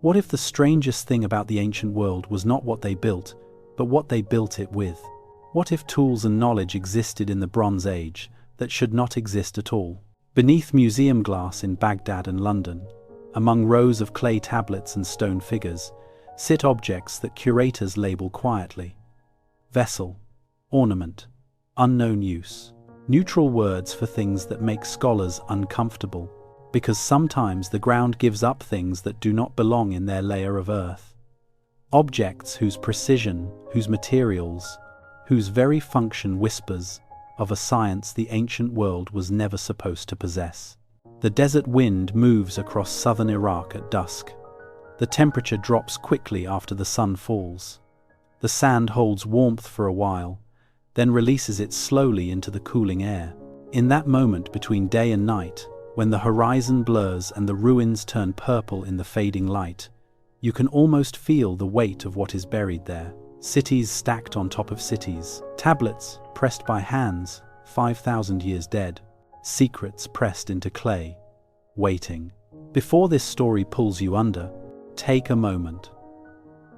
What if the strangest thing about the ancient world was not what they built, but what they built it with? What if tools and knowledge existed in the Bronze Age that should not exist at all? Beneath museum glass in Baghdad and London, among rows of clay tablets and stone figures, sit objects that curators label quietly. Vessel, ornament, unknown use. Neutral words for things that make scholars uncomfortable, because sometimes the ground gives up things that do not belong in their layer of earth. Objects whose precision, whose materials, whose very function whispers of a science the ancient world was never supposed to possess. The desert wind moves across southern Iraq at dusk. The temperature drops quickly after the sun falls. The sand holds warmth for a while, then releases it slowly into the cooling air. In that moment between day and night, when the horizon blurs and the ruins turn purple in the fading light, you can almost feel the weight of what is buried there. Cities stacked on top of cities, tablets pressed by hands 5,000 years dead, secrets pressed into clay, waiting. Before this story pulls you under, take a moment.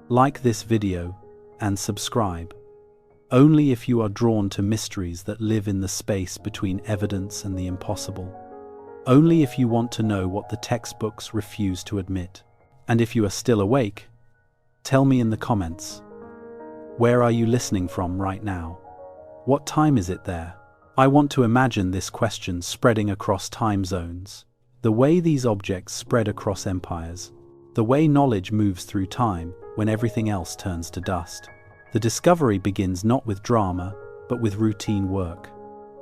Like this video and subscribe. Only if you are drawn to mysteries that live in the space between evidence and the impossible. Only if you want to know what the textbooks refuse to admit. And if you are still awake, tell me in the comments. Where are you listening from right now? What time is it there? I want to imagine this question spreading across time zones. The way these objects spread across empires. The way knowledge moves through time when everything else turns to dust. The discovery begins not with drama, but with routine work.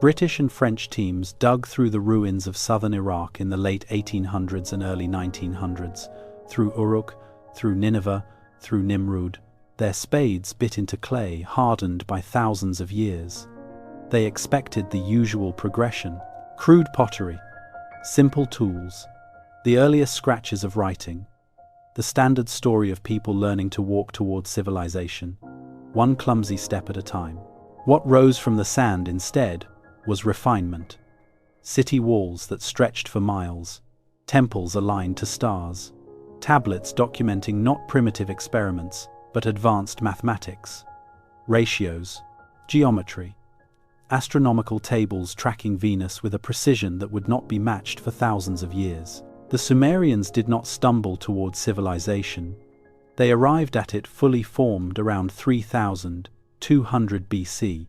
British and French teams dug through the ruins of southern Iraq in the late 1800s and early 1900s, through Uruk, through Nineveh, through Nimrud. Their spades bit into clay hardened by thousands of years. They expected the usual progression: crude pottery, simple tools, the earliest scratches of writing, the standard story of people learning to walk towards civilization, one clumsy step at a time. What rose from the sand instead was refinement. City walls that stretched for miles, temples aligned to stars, tablets documenting not primitive experiments, but advanced mathematics, ratios, geometry, astronomical tables tracking Venus with a precision that would not be matched for thousands of years. The Sumerians did not stumble towards civilization. They arrived at it fully formed around 3200 BC,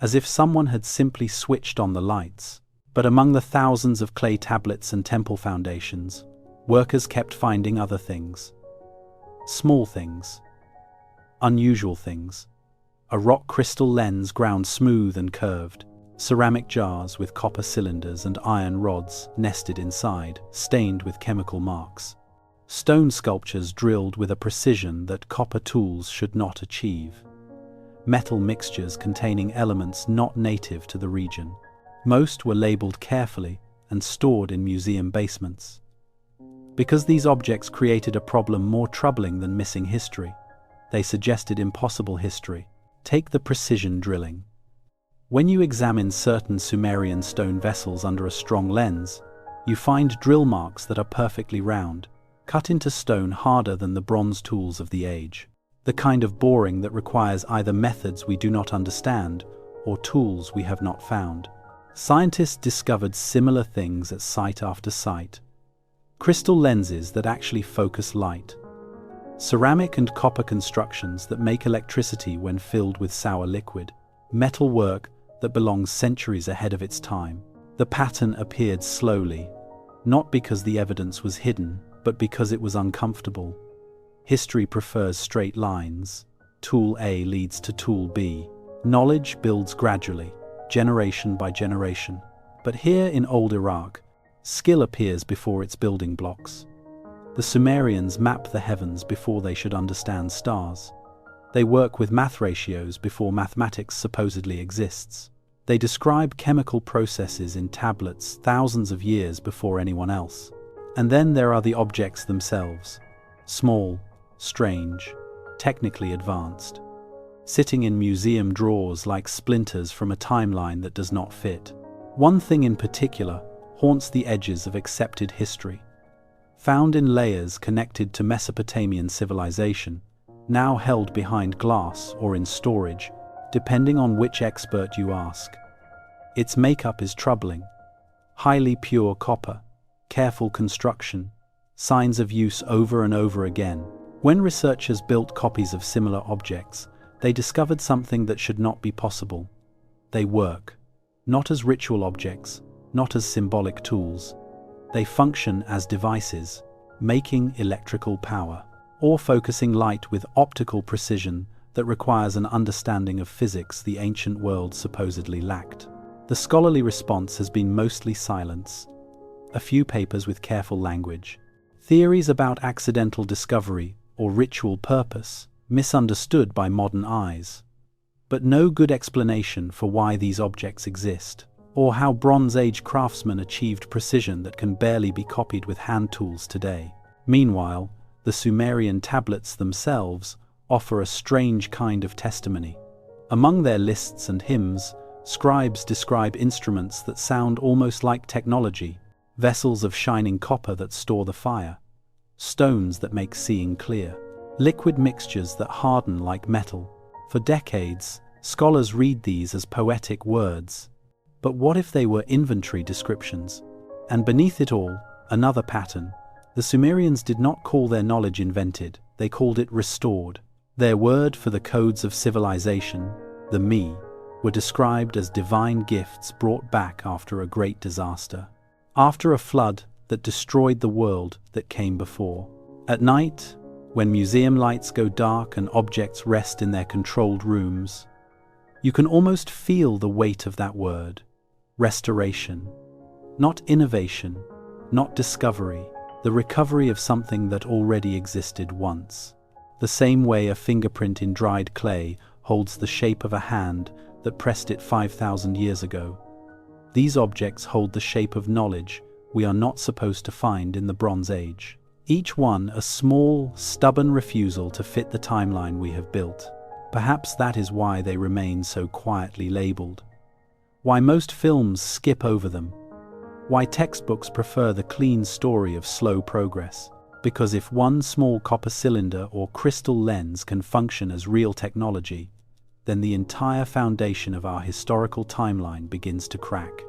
as if someone had simply switched on the lights. But among the thousands of clay tablets and temple foundations, workers kept finding other things. Small things. Unusual things. A rock crystal lens ground smooth and curved, ceramic jars with copper cylinders and iron rods nested inside, stained with chemical marks. Stone sculptures drilled with a precision that copper tools should not achieve. Metal mixtures containing elements not native to the region. Most were labeled carefully and stored in museum basements. Because these objects created a problem more troubling than missing history, they suggested impossible history. Take the precision drilling. When you examine certain Sumerian stone vessels under a strong lens, you find drill marks that are perfectly round, cut into stone harder than the bronze tools of the age. The kind of boring that requires either methods we do not understand or tools we have not found. Scientists discovered similar things at site after site. Crystal lenses that actually focus light. Ceramic and copper constructions that make electricity when filled with sour liquid. Metal work that belongs centuries ahead of its time. The pattern appeared slowly, not because the evidence was hidden, but because it was uncomfortable. History prefers straight lines. Tool A leads to tool B. Knowledge builds gradually, generation by generation. But here in old Iraq, skill appears before its building blocks. The Sumerians map the heavens before they should understand stars. They work with math ratios before mathematics supposedly exists. They describe chemical processes in tablets thousands of years before anyone else. And then there are the objects themselves. Small, strange, technically advanced. Sitting in museum drawers like splinters from a timeline that does not fit. One thing in particular haunts the edges of accepted history. found in layers connected to Mesopotamian civilization, now held behind glass or in storage, depending on which expert you ask. Its makeup is troubling. Highly pure copper, careful construction, signs of use over and over again. When researchers built copies of similar objects, they discovered something that should not be possible. They work, not as ritual objects, not as symbolic tools. They function as devices, making electrical power, or focusing light with optical precision that requires an understanding of physics the ancient world supposedly lacked. The scholarly response has been mostly silence. A few papers with careful language. Theories about accidental discovery or ritual purpose, misunderstood by modern eyes. But no good explanation for why these objects exist, or how Bronze Age craftsmen achieved precision that can barely be copied with hand tools today. Meanwhile, the Sumerian tablets themselves offer a strange kind of testimony. Among their lists and hymns, scribes describe instruments that sound almost like technology, vessels of shining copper that store the fire, stones that make seeing clear, liquid mixtures that harden like metal. For decades, scholars read these as poetic words. But what if they were inventory descriptions? And beneath it all, another pattern. The Sumerians did not call their knowledge invented, they called it restored. Their word for the codes of civilization, the Mi, were described as divine gifts brought back after a great disaster. After a flood that destroyed the world that came before. At night, when museum lights go dark and objects rest in their controlled rooms, you can almost feel the weight of that word. Restoration. Not innovation, not discovery, the recovery of something that already existed once. The same way a fingerprint in dried clay holds the shape of a hand that pressed it 5,000 years ago. These objects hold the shape of knowledge we are not supposed to find in the Bronze Age. Each one a small, stubborn refusal to fit the timeline we have built. Perhaps that is why they remain so quietly labeled. Why most films skip over them. Why textbooks prefer the clean story of slow progress. Because if one small copper cylinder or crystal lens can function as real technology, then the entire foundation of our historical timeline begins to crack.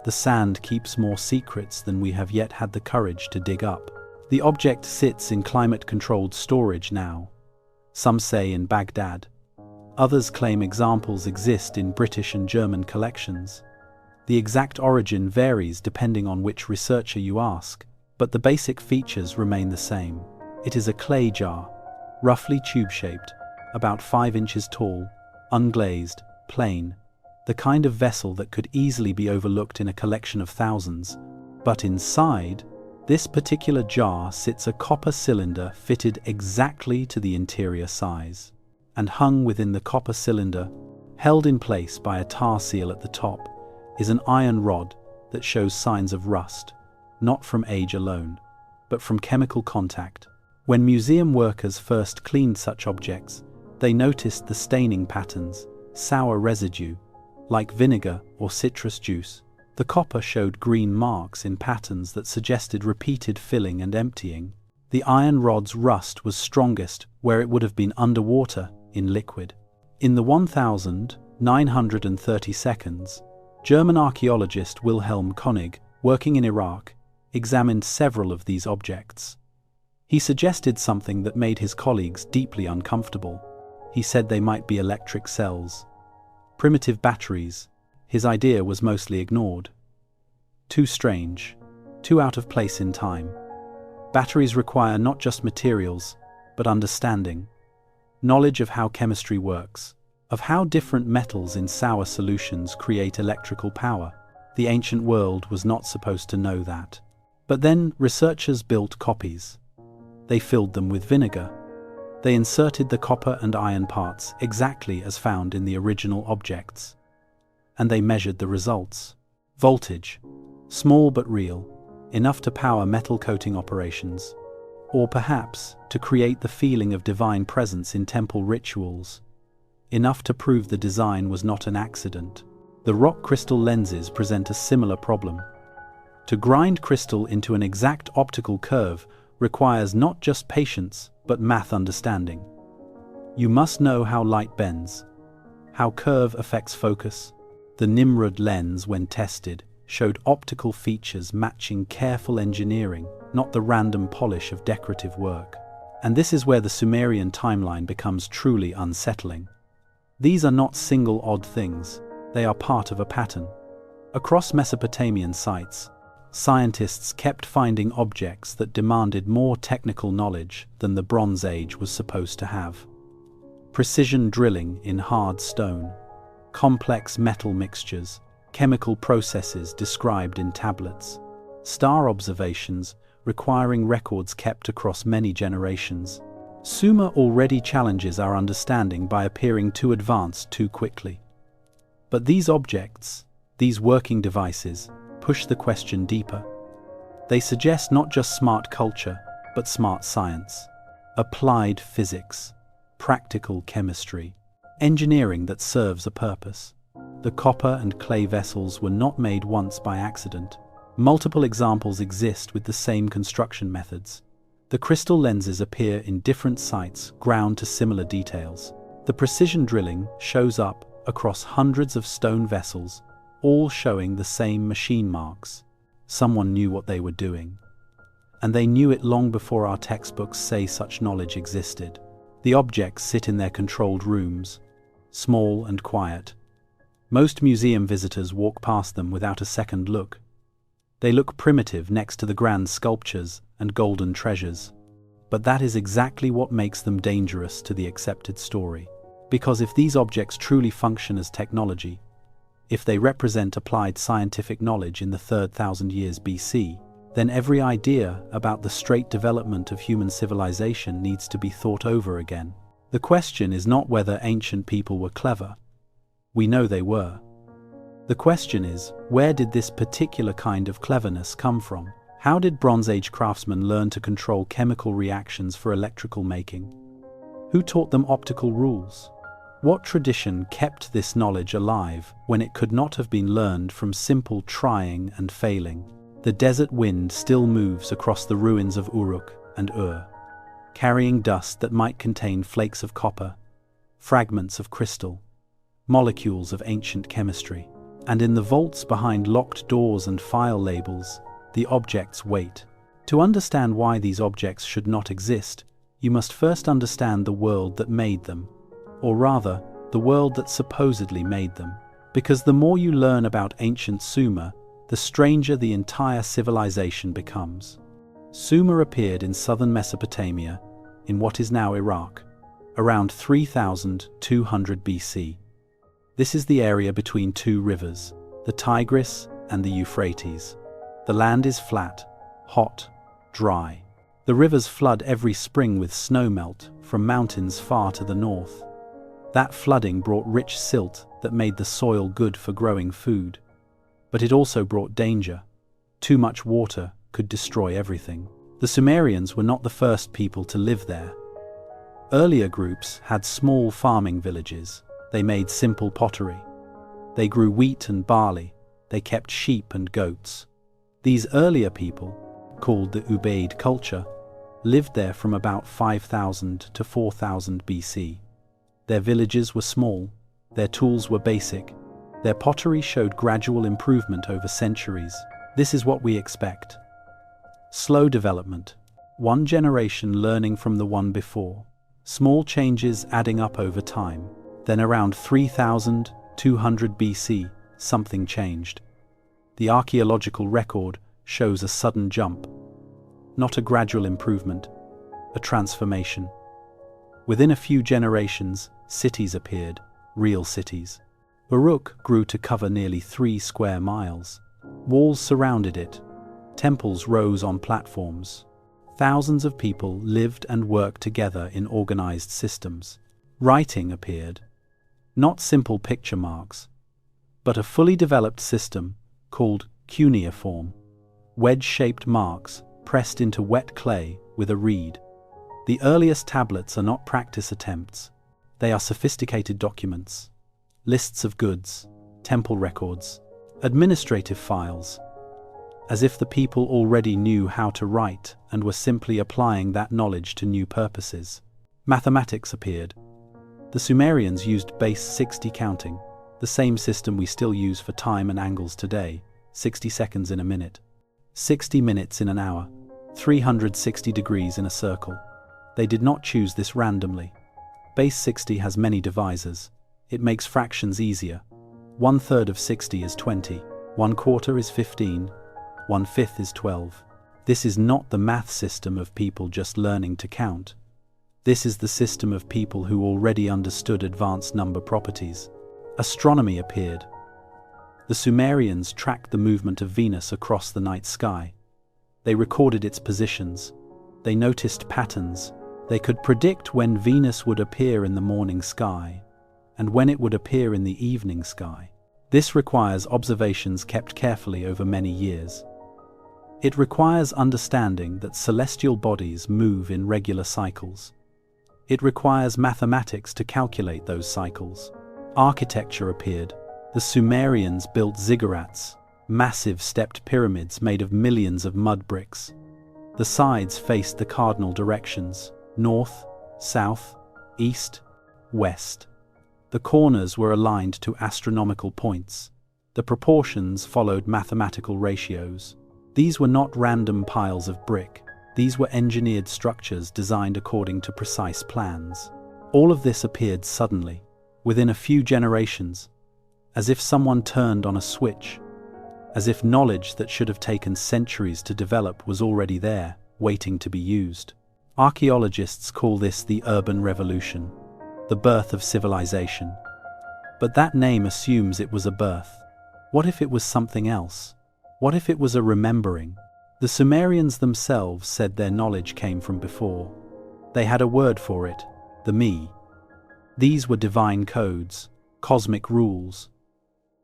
The sand keeps more secrets than we have yet had the courage to dig up. The object sits in climate-controlled storage now. Some say in Baghdad. Others claim examples exist in British and German collections. The exact origin varies depending on which researcher you ask, but the basic features remain the same. It is a clay jar, roughly tube-shaped, about 5 inches tall, unglazed, plain, the kind of vessel that could easily be overlooked in a collection of thousands. But inside, this particular jar sits a copper cylinder fitted exactly to the interior size. And hung within the copper cylinder, held in place by a tar seal at the top, is an iron rod that shows signs of rust, not from age alone, but from chemical contact. When museum workers first cleaned such objects, they noticed the staining patterns, sour residue, like vinegar or citrus juice. The copper showed green marks in patterns that suggested repeated filling and emptying. The iron rod's rust was strongest where it would have been underwater in liquid. In the 1932, German archaeologist Wilhelm Koenig, working in Iraq, examined several of these objects. He suggested something that made his colleagues deeply uncomfortable. He said they might be electric cells. Primitive batteries. His idea was mostly ignored. Too strange, too out of place in time. Batteries require not just materials, but understanding. Knowledge of how chemistry works, of how different metals in sour solutions create electrical power. The ancient world was not supposed to know that. But then researchers built copies. They filled them with vinegar. They inserted the copper and iron parts exactly as found in the original objects. And they measured the results. Voltage, small but real, enough to power metal coating operations. Or perhaps to create the feeling of divine presence in temple rituals, enough to prove the design was not an accident. The rock crystal lenses present a similar problem. To grind crystal into an exact optical curve requires not just patience, but math understanding. You must know how light bends, how curve affects focus. The Nimrod lens, when tested, showed optical features matching careful engineering, not the random polish of decorative work. And this is where the Sumerian timeline becomes truly unsettling. These are not single odd things, they are part of a pattern. Across Mesopotamian sites, scientists kept finding objects that demanded more technical knowledge than the Bronze Age was supposed to have. Precision drilling in hard stone, complex metal mixtures, chemical processes described in tablets, star observations requiring records kept across many generations. Sumer already challenges our understanding by appearing too advanced too quickly. But these objects, these working devices, push the question deeper. They suggest not just smart culture, but smart science, applied physics, practical chemistry, engineering that serves a purpose. The copper and clay vessels were not made once by accident. Multiple examples exist with the same construction methods. The crystal lenses appear in different sites, ground to similar details. The precision drilling shows up across hundreds of stone vessels, all showing the same machine marks. Someone knew what they were doing. And they knew it long before our textbooks say such knowledge existed. The objects sit in their controlled rooms, small and quiet. Most museum visitors walk past them without a second look. They look primitive next to the grand sculptures and golden treasures. But that is exactly what makes them dangerous to the accepted story. Because if these objects truly function as technology, if they represent applied scientific knowledge in the 3,000 years BC, then every idea about the straight development of human civilization needs to be thought over again. The question is not whether ancient people were clever. We know they were. The question is, where did this particular kind of cleverness come from? How did Bronze Age craftsmen learn to control chemical reactions for electrical making? Who taught them optical rules? What tradition kept this knowledge alive when it could not have been learned from simple trying and failing? The desert wind still moves across the ruins of Uruk and Ur, carrying dust that might contain flakes of copper, fragments of crystal, molecules of ancient chemistry. And in the vaults behind locked doors and file labels, the objects wait. To understand why these objects should not exist, you must first understand the world that made them. Or rather, the world that supposedly made them. Because the more you learn about ancient Sumer, the stranger the entire civilization becomes. Sumer appeared in southern Mesopotamia, in what is now Iraq, around 3200 BC. This is the area between two rivers, the Tigris and the Euphrates. The land is flat, hot, dry. The rivers flood every spring with snowmelt from mountains far to the north. That flooding brought rich silt that made the soil good for growing food. But it also brought danger. Too much water could destroy everything. The Sumerians were not the first people to live there. Earlier groups had small farming villages. They made simple pottery. They grew wheat and barley. They kept sheep and goats. These earlier people, called the Ubaid culture, lived there from about 5000 to 4000 BC. Their villages were small, their tools were basic, their pottery showed gradual improvement over centuries. This is what we expect. Slow development, one generation learning from the one before, small changes adding up over time. Then around 3200 BC, something changed. The archaeological record shows a sudden jump, not a gradual improvement, a transformation. Within a few generations, cities appeared, real cities. Uruk grew to cover nearly 3 square miles. Walls surrounded it. Temples rose on platforms. Thousands of people lived and worked together in organized systems. Writing appeared. Not simple picture marks, but a fully developed system called cuneiform. Wedge-shaped marks pressed into wet clay with a reed. The earliest tablets are not practice attempts. They are sophisticated documents, lists of goods, temple records, administrative files. as if the people already knew how to write and were simply applying that knowledge to new purposes. Mathematics appeared. The Sumerians used base 60 counting, the same system we still use for time and angles today, 60 seconds in a minute, 60 minutes in an hour, 360 degrees in a circle. They did not choose this randomly. Base 60 has many divisors. It makes fractions easier. 1/3 of 60 is 20, 1/4 is 15, 1/5 is 12. This is not the math system of people just learning to count. This is the system of people who already understood advanced number properties. Astronomy appeared. The Sumerians tracked the movement of Venus across the night sky. They recorded its positions. They noticed patterns. They could predict when Venus would appear in the morning sky and when it would appear in the evening sky. This requires observations kept carefully over many years. It requires understanding that celestial bodies move in regular cycles. It requires mathematics to calculate those cycles. Architecture appeared. The Sumerians built ziggurats, massive stepped pyramids made of millions of mud bricks. The sides faced the cardinal directions: north, south, east, west. The corners were aligned to astronomical points. The proportions followed mathematical ratios. These were not random piles of brick. These were engineered structures designed according to precise plans. All of this appeared suddenly, within a few generations, as if someone turned on a switch, as if knowledge that should have taken centuries to develop was already there, waiting to be used. Archaeologists call this the urban revolution, the birth of civilization. But that name assumes it was a birth. What if it was something else? What if it was a remembering? The Sumerians themselves said their knowledge came from before. They had a word for it, the me. These were divine codes, cosmic rules,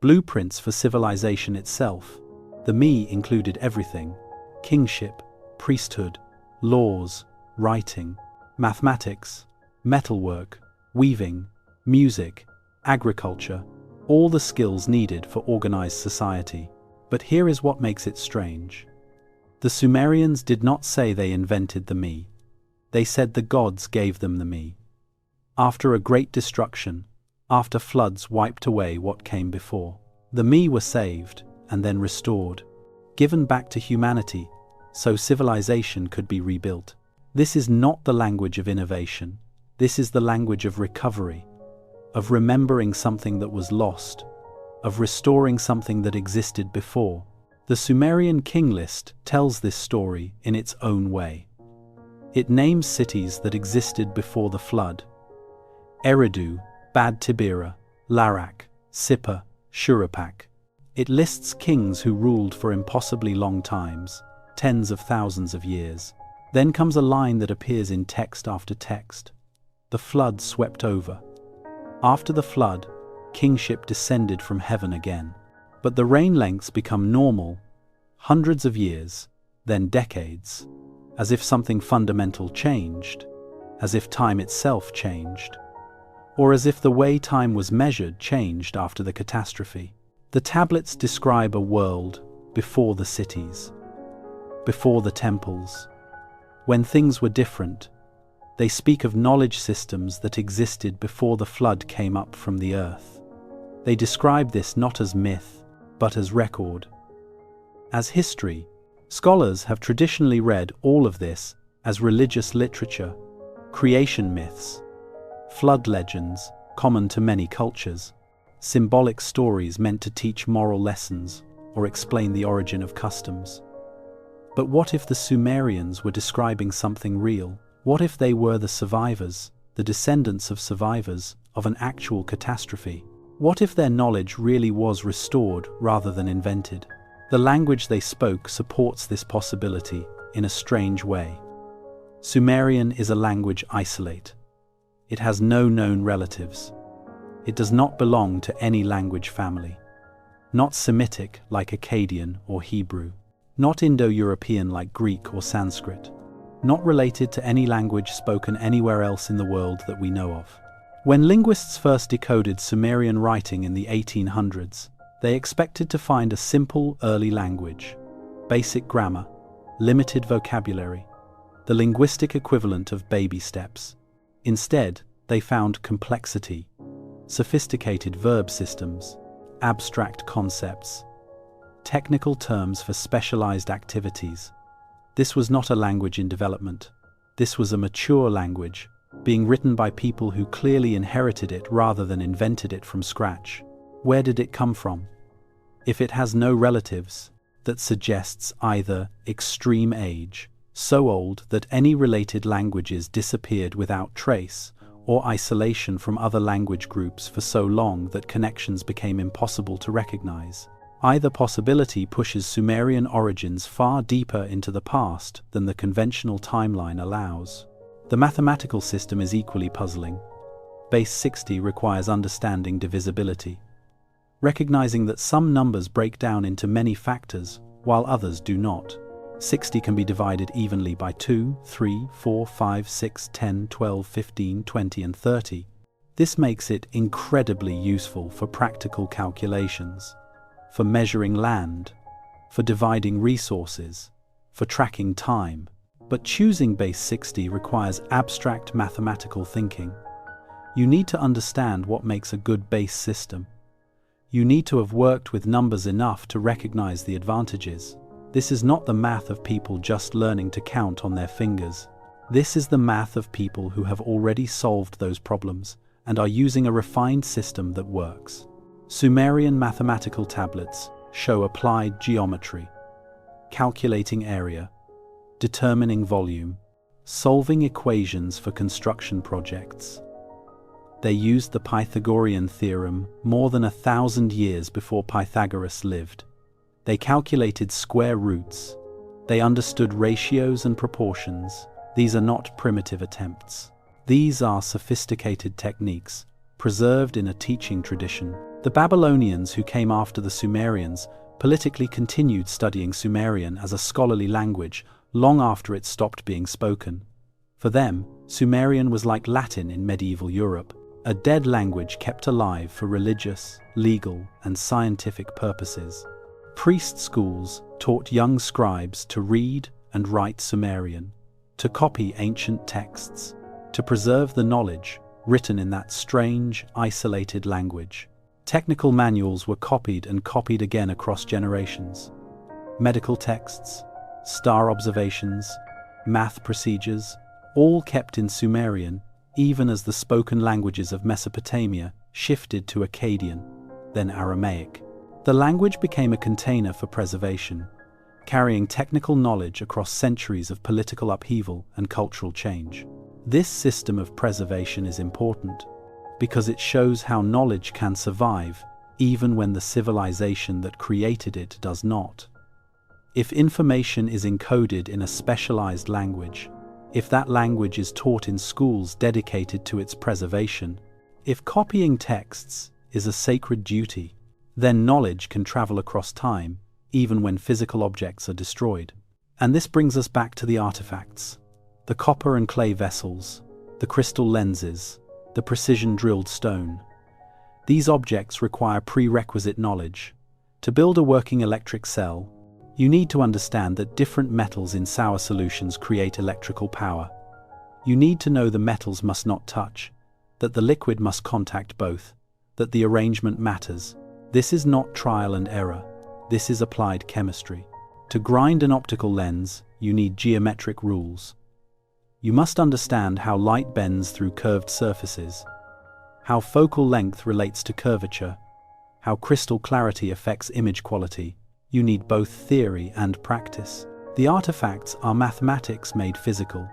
blueprints for civilization itself. The me included everything: kingship, priesthood, laws, writing, mathematics, metalwork, weaving, music, agriculture, all the skills needed for organized society. But here is what makes it strange. The Sumerians did not say they invented the me. They said the gods gave them the me. After a great destruction, after floods wiped away what came before, the me were saved and then restored, given back to humanity, so civilization could be rebuilt. This is not the language of innovation. This is the language of recovery, of remembering something that was lost, of restoring something that existed before. The Sumerian king list tells this story in its own way. It names cities that existed before the flood: Eridu, Bad Tibira, Larak, Sippar, Shuruppak. It lists kings who ruled for impossibly long times, tens of thousands of years. Then comes a line that appears in text after text: the flood swept over. After the flood, kingship descended from heaven again. But the reign lengths become normal, hundreds of years, then decades, as if something fundamental changed, as if time itself changed, or as if the way time was measured changed after the catastrophe. The tablets describe a world before the cities, before the temples, when things were different. They speak of knowledge systems that existed before the flood came up from the earth. They describe this not as myth, but as record, as history. Scholars have traditionally read all of this as religious literature, creation myths, flood legends common to many cultures, symbolic stories meant to teach moral lessons or explain the origin of customs. But what if the Sumerians were describing something real? What if they were the survivors, the descendants of survivors of an actual catastrophe? What if their knowledge really was restored rather than invented? The language they spoke supports this possibility in a strange way. Sumerian is a language isolate. It has no known relatives. It does not belong to any language family. Not Semitic like Akkadian or Hebrew. Not Indo-European like Greek or Sanskrit. Not related to any language spoken anywhere else in the world that we know of. When linguists first decoded Sumerian writing in the 1800s, they expected to find a simple early language. basic grammar, limited vocabulary, the linguistic equivalent of baby steps. Instead, they found complexity, sophisticated verb systems, abstract concepts, technical terms for specialized activities. This was not a language in development. This was a mature language, being written by people who clearly inherited it rather than invented it from scratch. Where did it come from? If it has no relatives, that suggests either extreme age, so old that any related languages disappeared without trace, or isolation from other language groups for so long that connections became impossible to recognize. Either possibility pushes Sumerian origins far deeper into the past than the conventional timeline allows. The mathematical system is equally puzzling. Base 60 requires understanding divisibility, recognizing that some numbers break down into many factors while others do not. 60 can be divided evenly by 2, 3, 4, 5, 6, 10, 12, 15, 20, and 30. This makes it incredibly useful for practical calculations, for measuring land, for dividing resources, for tracking time. But choosing base 60 requires abstract mathematical thinking. You need to understand what makes a good base system. You need to have worked with numbers enough to recognize the advantages. This is not the math of people just learning to count on their fingers. This is the math of people who have already solved those problems and are using a refined system that works. Sumerian mathematical tablets show applied geometry, calculating area, determining volume, solving equations for construction projects. They used the Pythagorean theorem more than 1,000 years before Pythagoras lived. They calculated square roots. They understood ratios and proportions. These are not primitive attempts. These are sophisticated techniques, preserved in a teaching tradition. The Babylonians, who came after the Sumerians, politically continued studying Sumerian as a scholarly language long after it stopped being spoken. For them, Sumerian was like Latin in medieval Europe, a dead language kept alive for religious, legal, and scientific purposes. Priest schools taught young scribes to read and write Sumerian, to copy ancient texts, to preserve the knowledge written in that strange, isolated language. Technical manuals were copied and copied again across generations. Medical texts, star observations, math procedures, all kept in Sumerian, even as the spoken languages of Mesopotamia shifted to Akkadian, then Aramaic. The language became a container for preservation, carrying technical knowledge across centuries of political upheaval and cultural change. This system of preservation is important because it shows how knowledge can survive even when the civilization that created it does not. If information is encoded in a specialized language, if that language is taught in schools dedicated to its preservation, if copying texts is a sacred duty, then knowledge can travel across time, even when physical objects are destroyed. And this brings us back to the artifacts, the copper and clay vessels, the crystal lenses, the precision-drilled stone. These objects require prerequisite knowledge. To build a working electric cell, you need to understand that different metals in sour solutions create electrical power. You need to know the metals must not touch, that the liquid must contact both, that the arrangement matters. This is not trial and error. This is applied chemistry. To grind an optical lens, you need geometric rules. You must understand how light bends through curved surfaces, how focal length relates to curvature, how crystal clarity affects image quality. You need both theory and practice. The artifacts are mathematics made physical.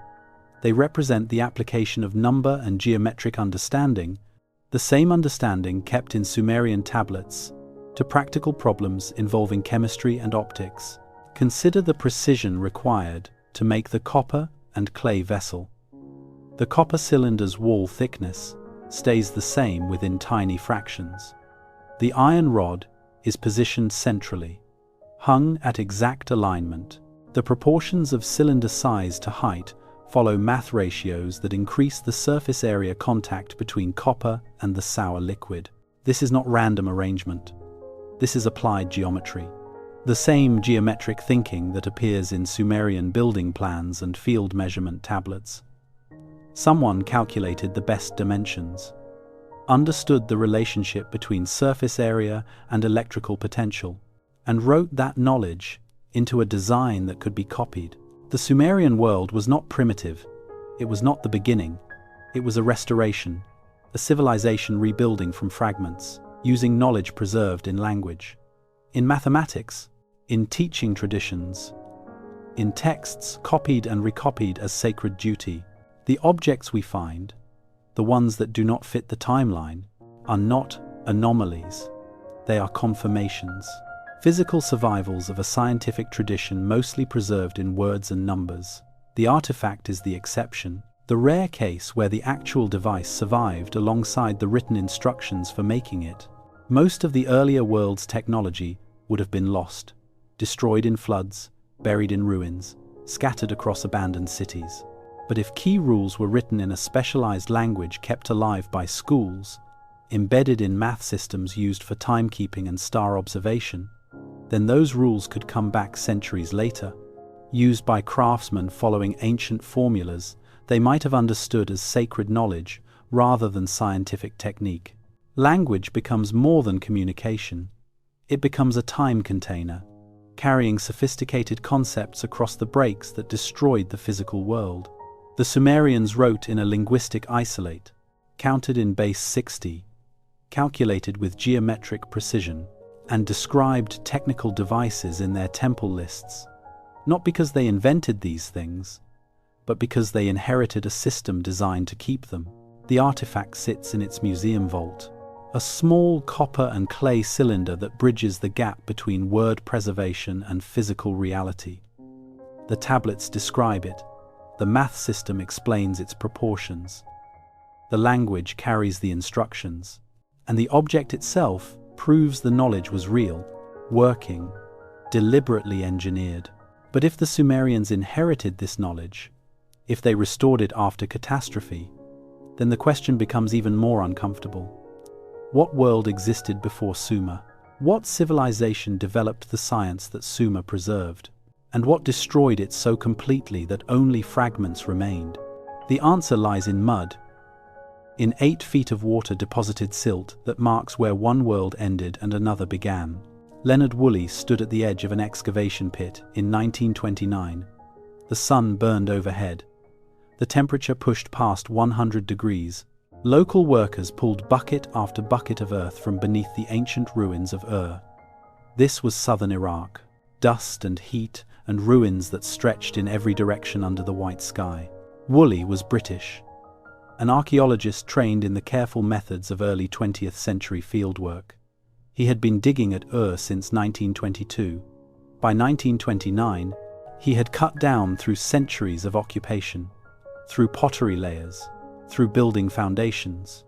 They represent the application of number and geometric understanding, the same understanding kept in Sumerian tablets, to practical problems involving chemistry and optics. Consider the precision required to make the copper and clay vessel. The copper cylinder's wall thickness stays the same within tiny fractions. The iron rod is positioned centrally, hung at exact alignment. The proportions of cylinder size to height follow math ratios that increase the surface area contact between copper and the sour liquid. This is not random arrangement. This is applied geometry. The same geometric thinking that appears in Sumerian building plans and field measurement tablets. Someone calculated the best dimensions, understood the relationship between surface area and electrical potential, and wrote that knowledge into a design that could be copied. The Sumerian world was not primitive. It was not the beginning. It was a restoration, a civilization rebuilding from fragments, using knowledge preserved in language, in mathematics, in teaching traditions, in texts copied and recopied as sacred duty. The objects we find, the ones that do not fit the timeline, are not anomalies. They are confirmations, physical survivals of a scientific tradition mostly preserved in words and numbers. The artifact is the exception, the rare case where the actual device survived alongside the written instructions for making it. Most of the earlier world's technology would have been lost, destroyed in floods, buried in ruins, scattered across abandoned cities. But if key rules were written in a specialized language kept alive by schools, embedded in math systems used for timekeeping and star observation, then those rules could come back centuries later. Used by craftsmen following ancient formulas they might have understood as sacred knowledge rather than scientific technique. Language becomes more than communication. It becomes a time container, carrying sophisticated concepts across the breaks that destroyed the physical world. The Sumerians wrote in a linguistic isolate, counted in base 60, calculated with geometric precision, and described technical devices in their temple lists, not because they invented these things, but because they inherited a system designed to keep them. The artifact sits in its museum vault, a small copper and clay cylinder that bridges the gap between word preservation and physical reality. The tablets describe it, the math system explains its proportions, the language carries the instructions, and the object itself proves the knowledge was real, working, deliberately engineered. But if the Sumerians inherited this knowledge, if they restored it after catastrophe, then the question becomes even more uncomfortable. What world existed before Sumer? What civilization developed the science that Sumer preserved? And what destroyed it so completely that only fragments remained? The answer lies in mud, in 8 feet of water-deposited silt that marks where one world ended and another began. Leonard Woolley stood at the edge of an excavation pit in 1929. The sun burned overhead. The temperature pushed past 100 degrees. Local workers pulled bucket after bucket of earth from beneath the ancient ruins of Ur. This was southern Iraq, dust and heat and ruins that stretched in every direction under the white sky. Woolley was British, an archaeologist trained in the careful methods of early 20th century fieldwork. He had been digging at Ur since 1922. By 1929, he had cut down through centuries of occupation, through pottery layers, through building foundations,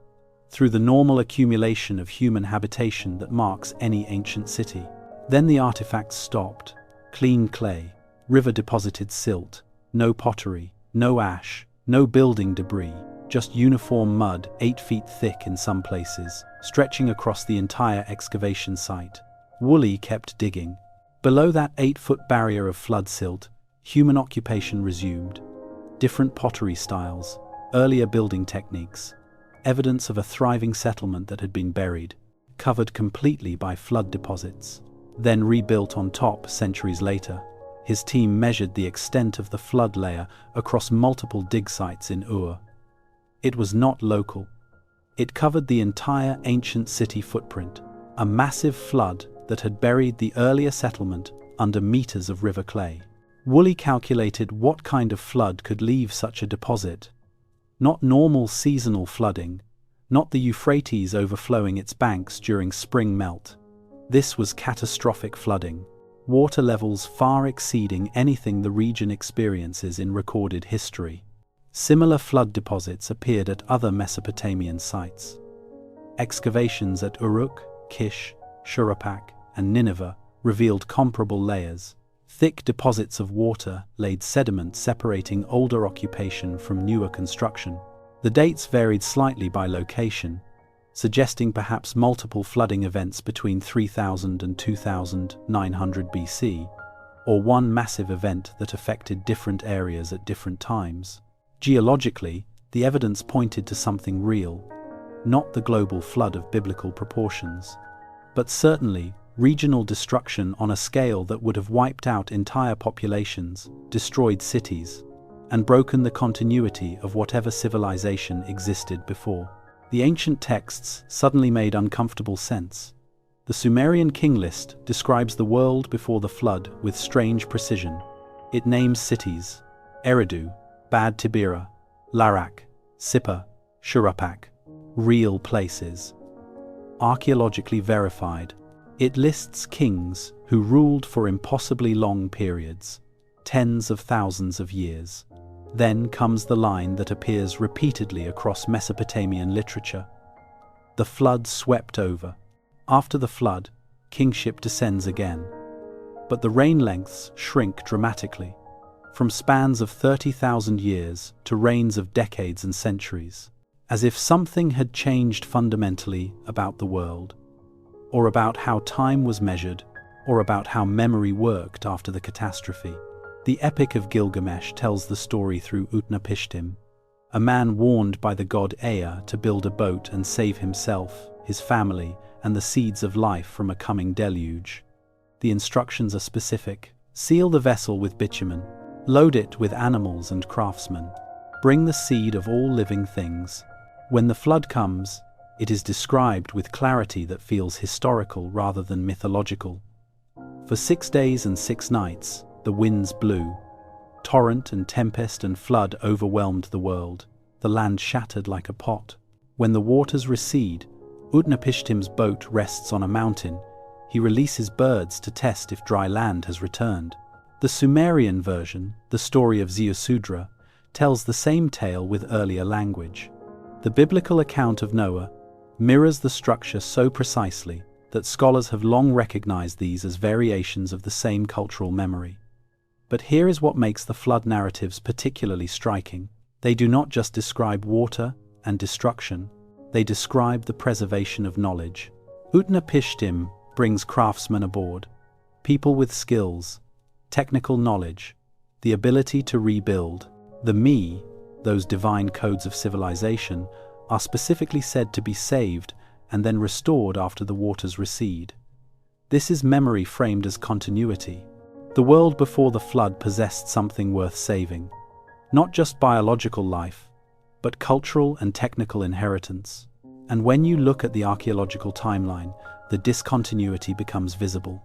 through the normal accumulation of human habitation that marks any ancient city. Then the artifacts stopped. Clean clay, river-deposited silt, no pottery, no ash, no building debris, just uniform mud 8 feet thick in some places, stretching across the entire excavation site. Woolley kept digging. Below that 8-foot barrier of flood silt, human occupation resumed. Different pottery styles, earlier building techniques, evidence of a thriving settlement that had been buried, covered completely by flood deposits, then rebuilt on top centuries later. His team measured the extent of the flood layer across multiple dig sites in Ur. It was not local. It covered the entire ancient city footprint, a massive flood that had buried the earlier settlement under meters of river clay. Woolley calculated what kind of flood could leave such a deposit. Not normal seasonal flooding, not the Euphrates overflowing its banks during spring melt. This was catastrophic flooding, water levels far exceeding anything the region experiences in recorded history. Similar flood deposits appeared at other Mesopotamian sites. Excavations at Uruk, Kish, Shuruppak, and Nineveh revealed comparable layers. Thick deposits of water laid sediment separating older occupation from newer construction. The dates varied slightly by location, suggesting perhaps multiple flooding events between 3000 and 2900 BC, or one massive event that affected different areas at different times. Geologically, the evidence pointed to something real, not the global flood of biblical proportions, but certainly regional destruction on a scale that would have wiped out entire populations, destroyed cities, and broken the continuity of whatever civilization existed before. The ancient texts suddenly made uncomfortable sense. The Sumerian king list describes the world before the flood with strange precision. It names cities: Eridu, Bad Tibira, Larak, Sippar, Shuruppak, real places. Archaeologically verified. It lists kings who ruled for impossibly long periods, tens of thousands of years. Then comes the line that appears repeatedly across Mesopotamian literature. The flood swept over. After the flood, kingship descends again. But the reign lengths shrink dramatically, from spans of 30,000 years to reigns of decades and centuries, as if something had changed fundamentally about the world, or about how time was measured, or about how memory worked after the catastrophe. The Epic of Gilgamesh tells the story through Utnapishtim, a man warned by the god Ea to build a boat and save himself, his family, and the seeds of life from a coming deluge. The instructions are specific. Seal the vessel with bitumen, load it with animals and craftsmen, bring the seed of all living things. When the flood comes, it is described with clarity that feels historical rather than mythological. For 6 days and 6 nights, the winds blew. Torrent and tempest and flood overwhelmed the world. The land shattered like a pot. When the waters recede, Utnapishtim's boat rests on a mountain. He releases birds to test if dry land has returned. The Sumerian version, the story of Ziusudra, tells the same tale with earlier language. The biblical account of Noah mirrors the structure so precisely that scholars have long recognized these as variations of the same cultural memory. But here is what makes the flood narratives particularly striking. They do not just describe water and destruction, they describe the preservation of knowledge. Utnapishtim brings craftsmen aboard, people with skills, technical knowledge, the ability to rebuild. The Me, those divine codes of civilization, are specifically said to be saved and then restored after the waters recede. This is memory framed as continuity. The world before the flood possessed something worth saving, not just biological life, but cultural and technical inheritance. And when you look at the archaeological timeline, the discontinuity becomes visible.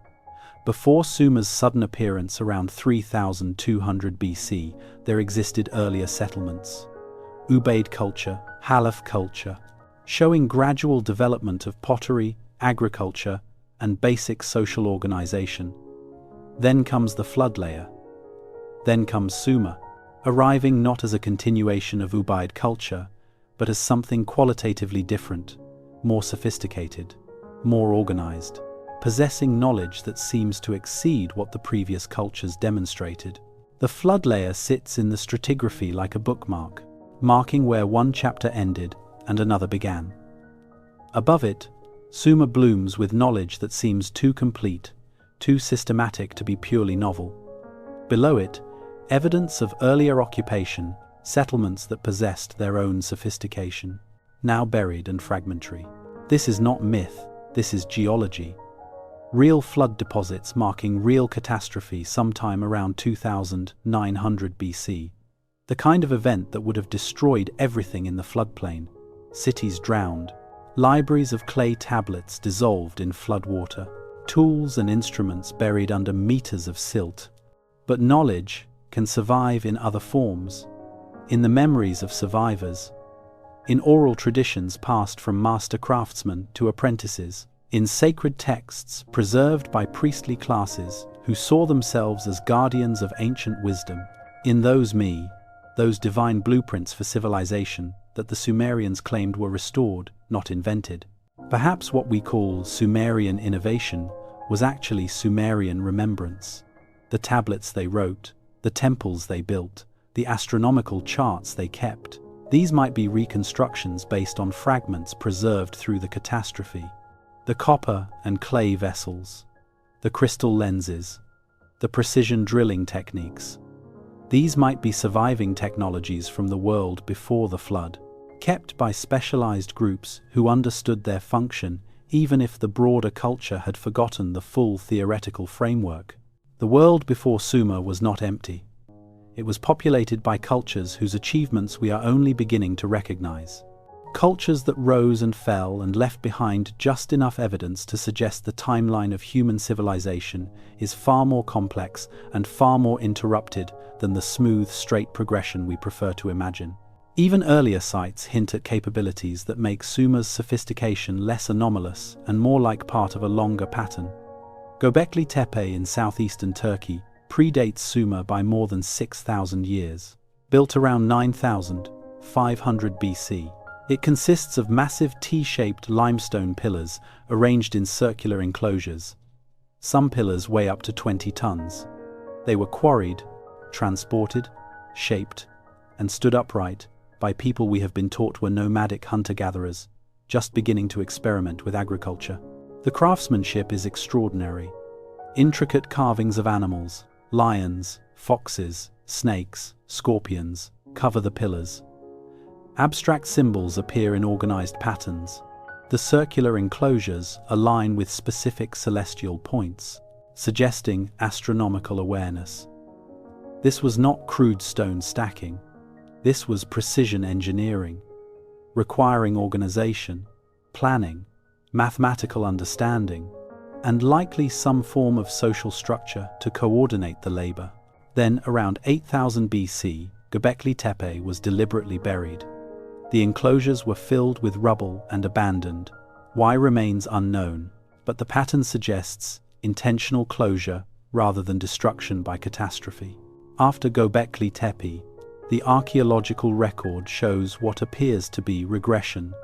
Before Sumer's sudden appearance around 3200 BC, there existed earlier settlements. Ubaid culture, Halaf culture, showing gradual development of pottery, agriculture, and basic social organization. Then comes the flood layer. Then comes Sumer, arriving not as a continuation of Ubaid culture, but as something qualitatively different, more sophisticated, more organized, possessing knowledge that seems to exceed what the previous cultures demonstrated. The flood layer sits in the stratigraphy like a bookmark, marking where one chapter ended and another began. Above it, Sumer blooms with knowledge that seems too complete, too systematic to be purely novel. Below it, evidence of earlier occupation, settlements that possessed their own sophistication, now buried and fragmentary. This is not myth, this is geology. Real flood deposits marking real catastrophe sometime around 2900 BC. The kind of event that would have destroyed everything in the floodplain. Cities drowned, libraries of clay tablets dissolved in floodwater, tools and instruments buried under meters of silt. But knowledge can survive in other forms, in the memories of survivors, in oral traditions passed from master craftsmen to apprentices, in sacred texts preserved by priestly classes who saw themselves as guardians of ancient wisdom, in those divine blueprints for civilization that the Sumerians claimed were restored, not invented. Perhaps what we call Sumerian innovation was actually Sumerian remembrance. The tablets they wrote, the temples they built, the astronomical charts they kept, These might be reconstructions based on fragments preserved through the catastrophe. The copper and clay vessels, the crystal lenses, the precision drilling techniques. These might be surviving technologies from the world before the flood, kept by specialized groups who understood their function even if the broader culture had forgotten the full theoretical framework. The world before Sumer was not empty. It was populated by cultures whose achievements we are only beginning to recognize. Cultures that rose and fell and left behind just enough evidence to suggest the timeline of human civilization is far more complex and far more interrupted than the smooth, straight progression we prefer to imagine. Even earlier sites hint at capabilities that make Sumer's sophistication less anomalous and more like part of a longer pattern. Göbekli Tepe in southeastern Turkey predates Sumer by more than 6,000 years. Built around 9,500 BC, it consists of massive T-shaped limestone pillars arranged in circular enclosures. Some pillars weigh up to 20 tons. They were quarried, transported, shaped, and stood upright by people we have been taught were nomadic hunter-gatherers, just beginning to experiment with agriculture. The craftsmanship is extraordinary. Intricate carvings of animals, lions, foxes, snakes, scorpions, cover the pillars. Abstract symbols appear in organized patterns. The circular enclosures align with specific celestial points, suggesting astronomical awareness. This was not crude stone stacking. This was precision engineering, requiring organization, planning, mathematical understanding, and likely some form of social structure to coordinate the labor. Then, around 8,000 BC, Göbekli Tepe was deliberately buried. The enclosures were filled with rubble and abandoned. Why remains unknown, but the pattern suggests intentional closure rather than destruction by catastrophe. After Göbekli Tepe, the archaeological record shows what appears to be regression,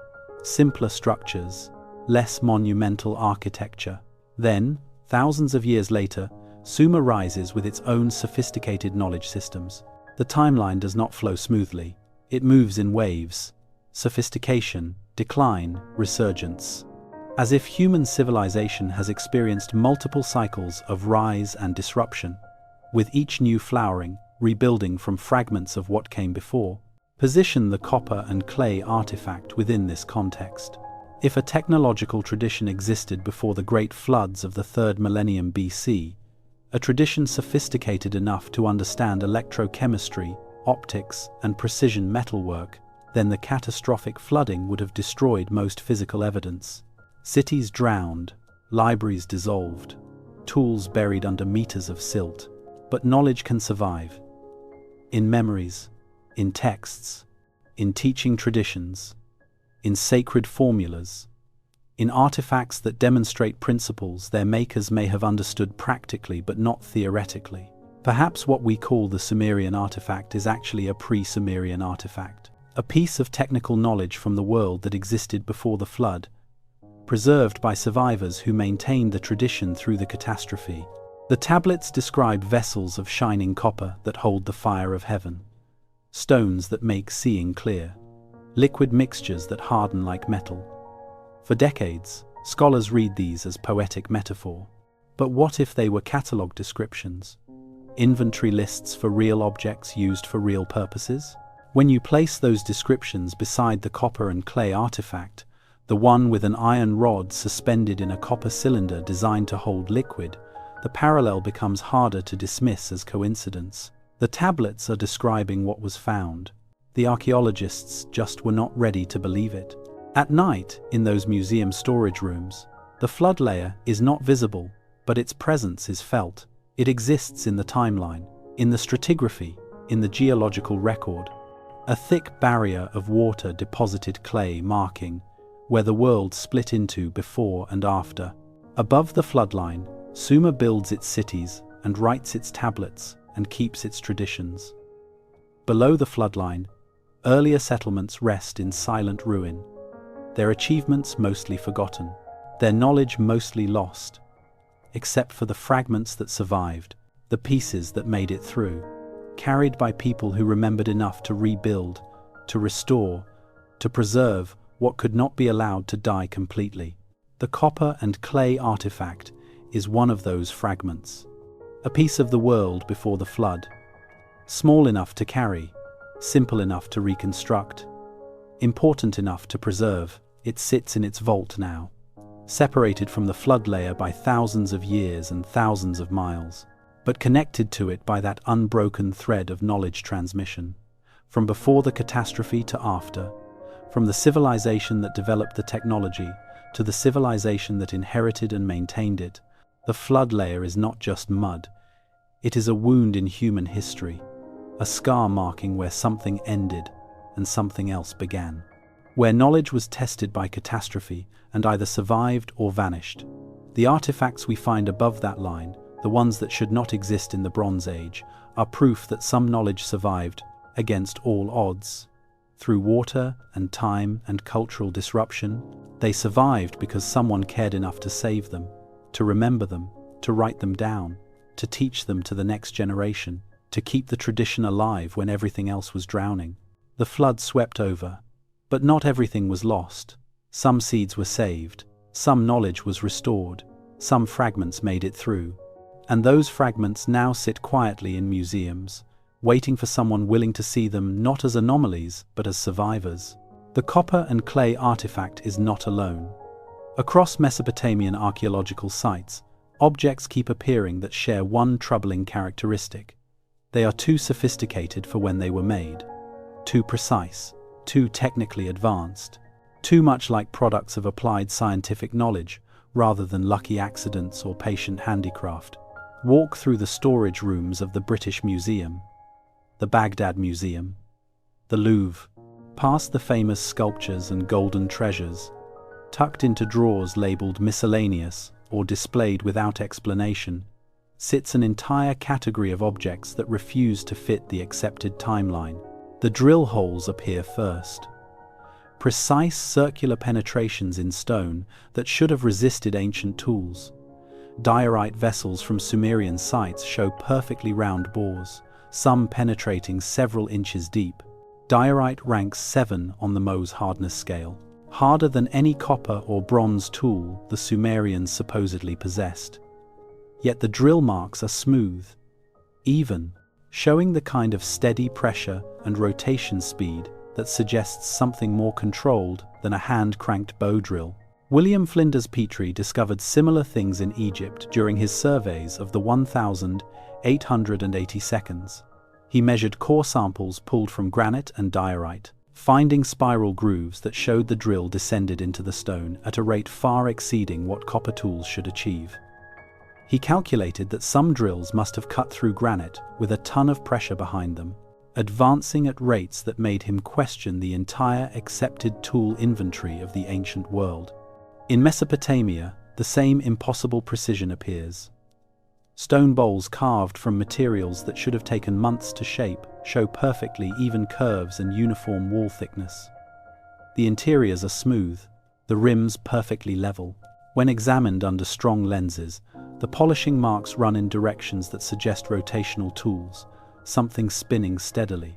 simpler structures, less monumental architecture. Then, thousands of years later, Sumer rises with its own sophisticated knowledge systems. The timeline does not flow smoothly. It moves in waves. Sophistication, decline, resurgence. As if human civilization has experienced multiple cycles of rise and disruption, with each new flowering, rebuilding from fragments of what came before. Position the copper and clay artifact within this context. If a technological tradition existed before the great floods of the 3rd millennium BC, a tradition sophisticated enough to understand electrochemistry, optics, and precision metalwork, then the catastrophic flooding would have destroyed most physical evidence. Cities drowned, libraries dissolved, tools buried under meters of silt. But knowledge can survive. In memories, in texts, in teaching traditions, in sacred formulas, in artifacts that demonstrate principles their makers may have understood practically but not theoretically. Perhaps what we call the Sumerian artifact is actually a pre-Sumerian artifact, a piece of technical knowledge from the world that existed before the flood, preserved by survivors who maintained the tradition through the catastrophe. The tablets describe vessels of shining copper that hold the fire of heaven, stones that make seeing clear, liquid mixtures that harden like metal. For decades, scholars read these as poetic metaphor. But what if they were catalogue descriptions? Inventory lists for real objects used for real purposes? When you place those descriptions beside the copper and clay artifact, the one with an iron rod suspended in a copper cylinder designed to hold liquid, the parallel becomes harder to dismiss as coincidence. The tablets are describing what was found. The archaeologists just were not ready to believe it. At night, in those museum storage rooms, the flood layer is not visible, but its presence is felt. It exists in the timeline, in the stratigraphy, in the geological record. A thick barrier of water deposited clay marking where the world split into before and after. Above the floodline, Sumer builds its cities and writes its tablets and keeps its traditions. Below the floodline, earlier settlements rest in silent ruin, their achievements mostly forgotten, their knowledge mostly lost, except for the fragments that survived, the pieces that made it through, carried by people who remembered enough to rebuild, to restore, to preserve what could not be allowed to die completely. The copper and clay artifact is one of those fragments. A piece of the world before the flood. Small enough to carry, simple enough to reconstruct, important enough to preserve, it sits in its vault now, separated from the flood layer by thousands of years and thousands of miles, but connected to it by that unbroken thread of knowledge transmission. From before the catastrophe to after, from the civilization that developed the technology to the civilization that inherited and maintained it, the flood layer is not just mud. It is a wound in human history, a scar marking where something ended and something else began, where knowledge was tested by catastrophe and either survived or vanished. The artifacts we find above that line, the ones that should not exist in the Bronze Age, are proof that some knowledge survived against all odds. Through water and time and cultural disruption, they survived because someone cared enough to save them, to remember them, to write them down, to teach them to the next generation, to keep the tradition alive when everything else was drowning. The flood swept over, but not everything was lost. Some seeds were saved, some knowledge was restored, some fragments made it through. And those fragments now sit quietly in museums, waiting for someone willing to see them not as anomalies, but as survivors. The copper and clay artifact is not alone. Across Mesopotamian archaeological sites, objects keep appearing that share one troubling characteristic. They are too sophisticated for when they were made, too precise, too technically advanced, too much like products of applied scientific knowledge rather than lucky accidents or patient handicraft. Walk through the storage rooms of the British Museum, the Baghdad Museum, the Louvre, past the famous sculptures and golden treasures, tucked into drawers labeled miscellaneous or displayed without explanation, sits an entire category of objects that refuse to fit the accepted timeline. The drill holes appear first. Precise circular penetrations in stone that should have resisted ancient tools. Diorite vessels from Sumerian sites show perfectly round bores, some penetrating several inches deep. Diorite ranks 7 on the Mohs hardness scale, harder than any copper or bronze tool the Sumerians supposedly possessed. Yet the drill marks are smooth, even, showing the kind of steady pressure and rotation speed that suggests something more controlled than a hand-cranked bow drill. William Flinders Petrie discovered similar things in Egypt during his surveys of the 1,880 seconds. He measured core samples pulled from granite and diorite, finding spiral grooves that showed the drill descended into the stone at a rate far exceeding what copper tools should achieve. He calculated that some drills must have cut through granite with a ton of pressure behind them, advancing at rates that made him question the entire accepted tool inventory of the ancient world. In Mesopotamia, the same impossible precision appears. Stone bowls carved from materials that should have taken months to shape show perfectly even curves and uniform wall thickness. The interiors are smooth, the rims perfectly level. When examined under strong lenses, the polishing marks run in directions that suggest rotational tools, something spinning steadily.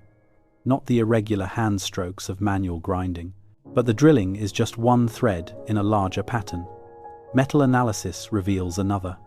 Not the irregular hand strokes of manual grinding, but the drilling is just one thread in a larger pattern. Metal analysis reveals another.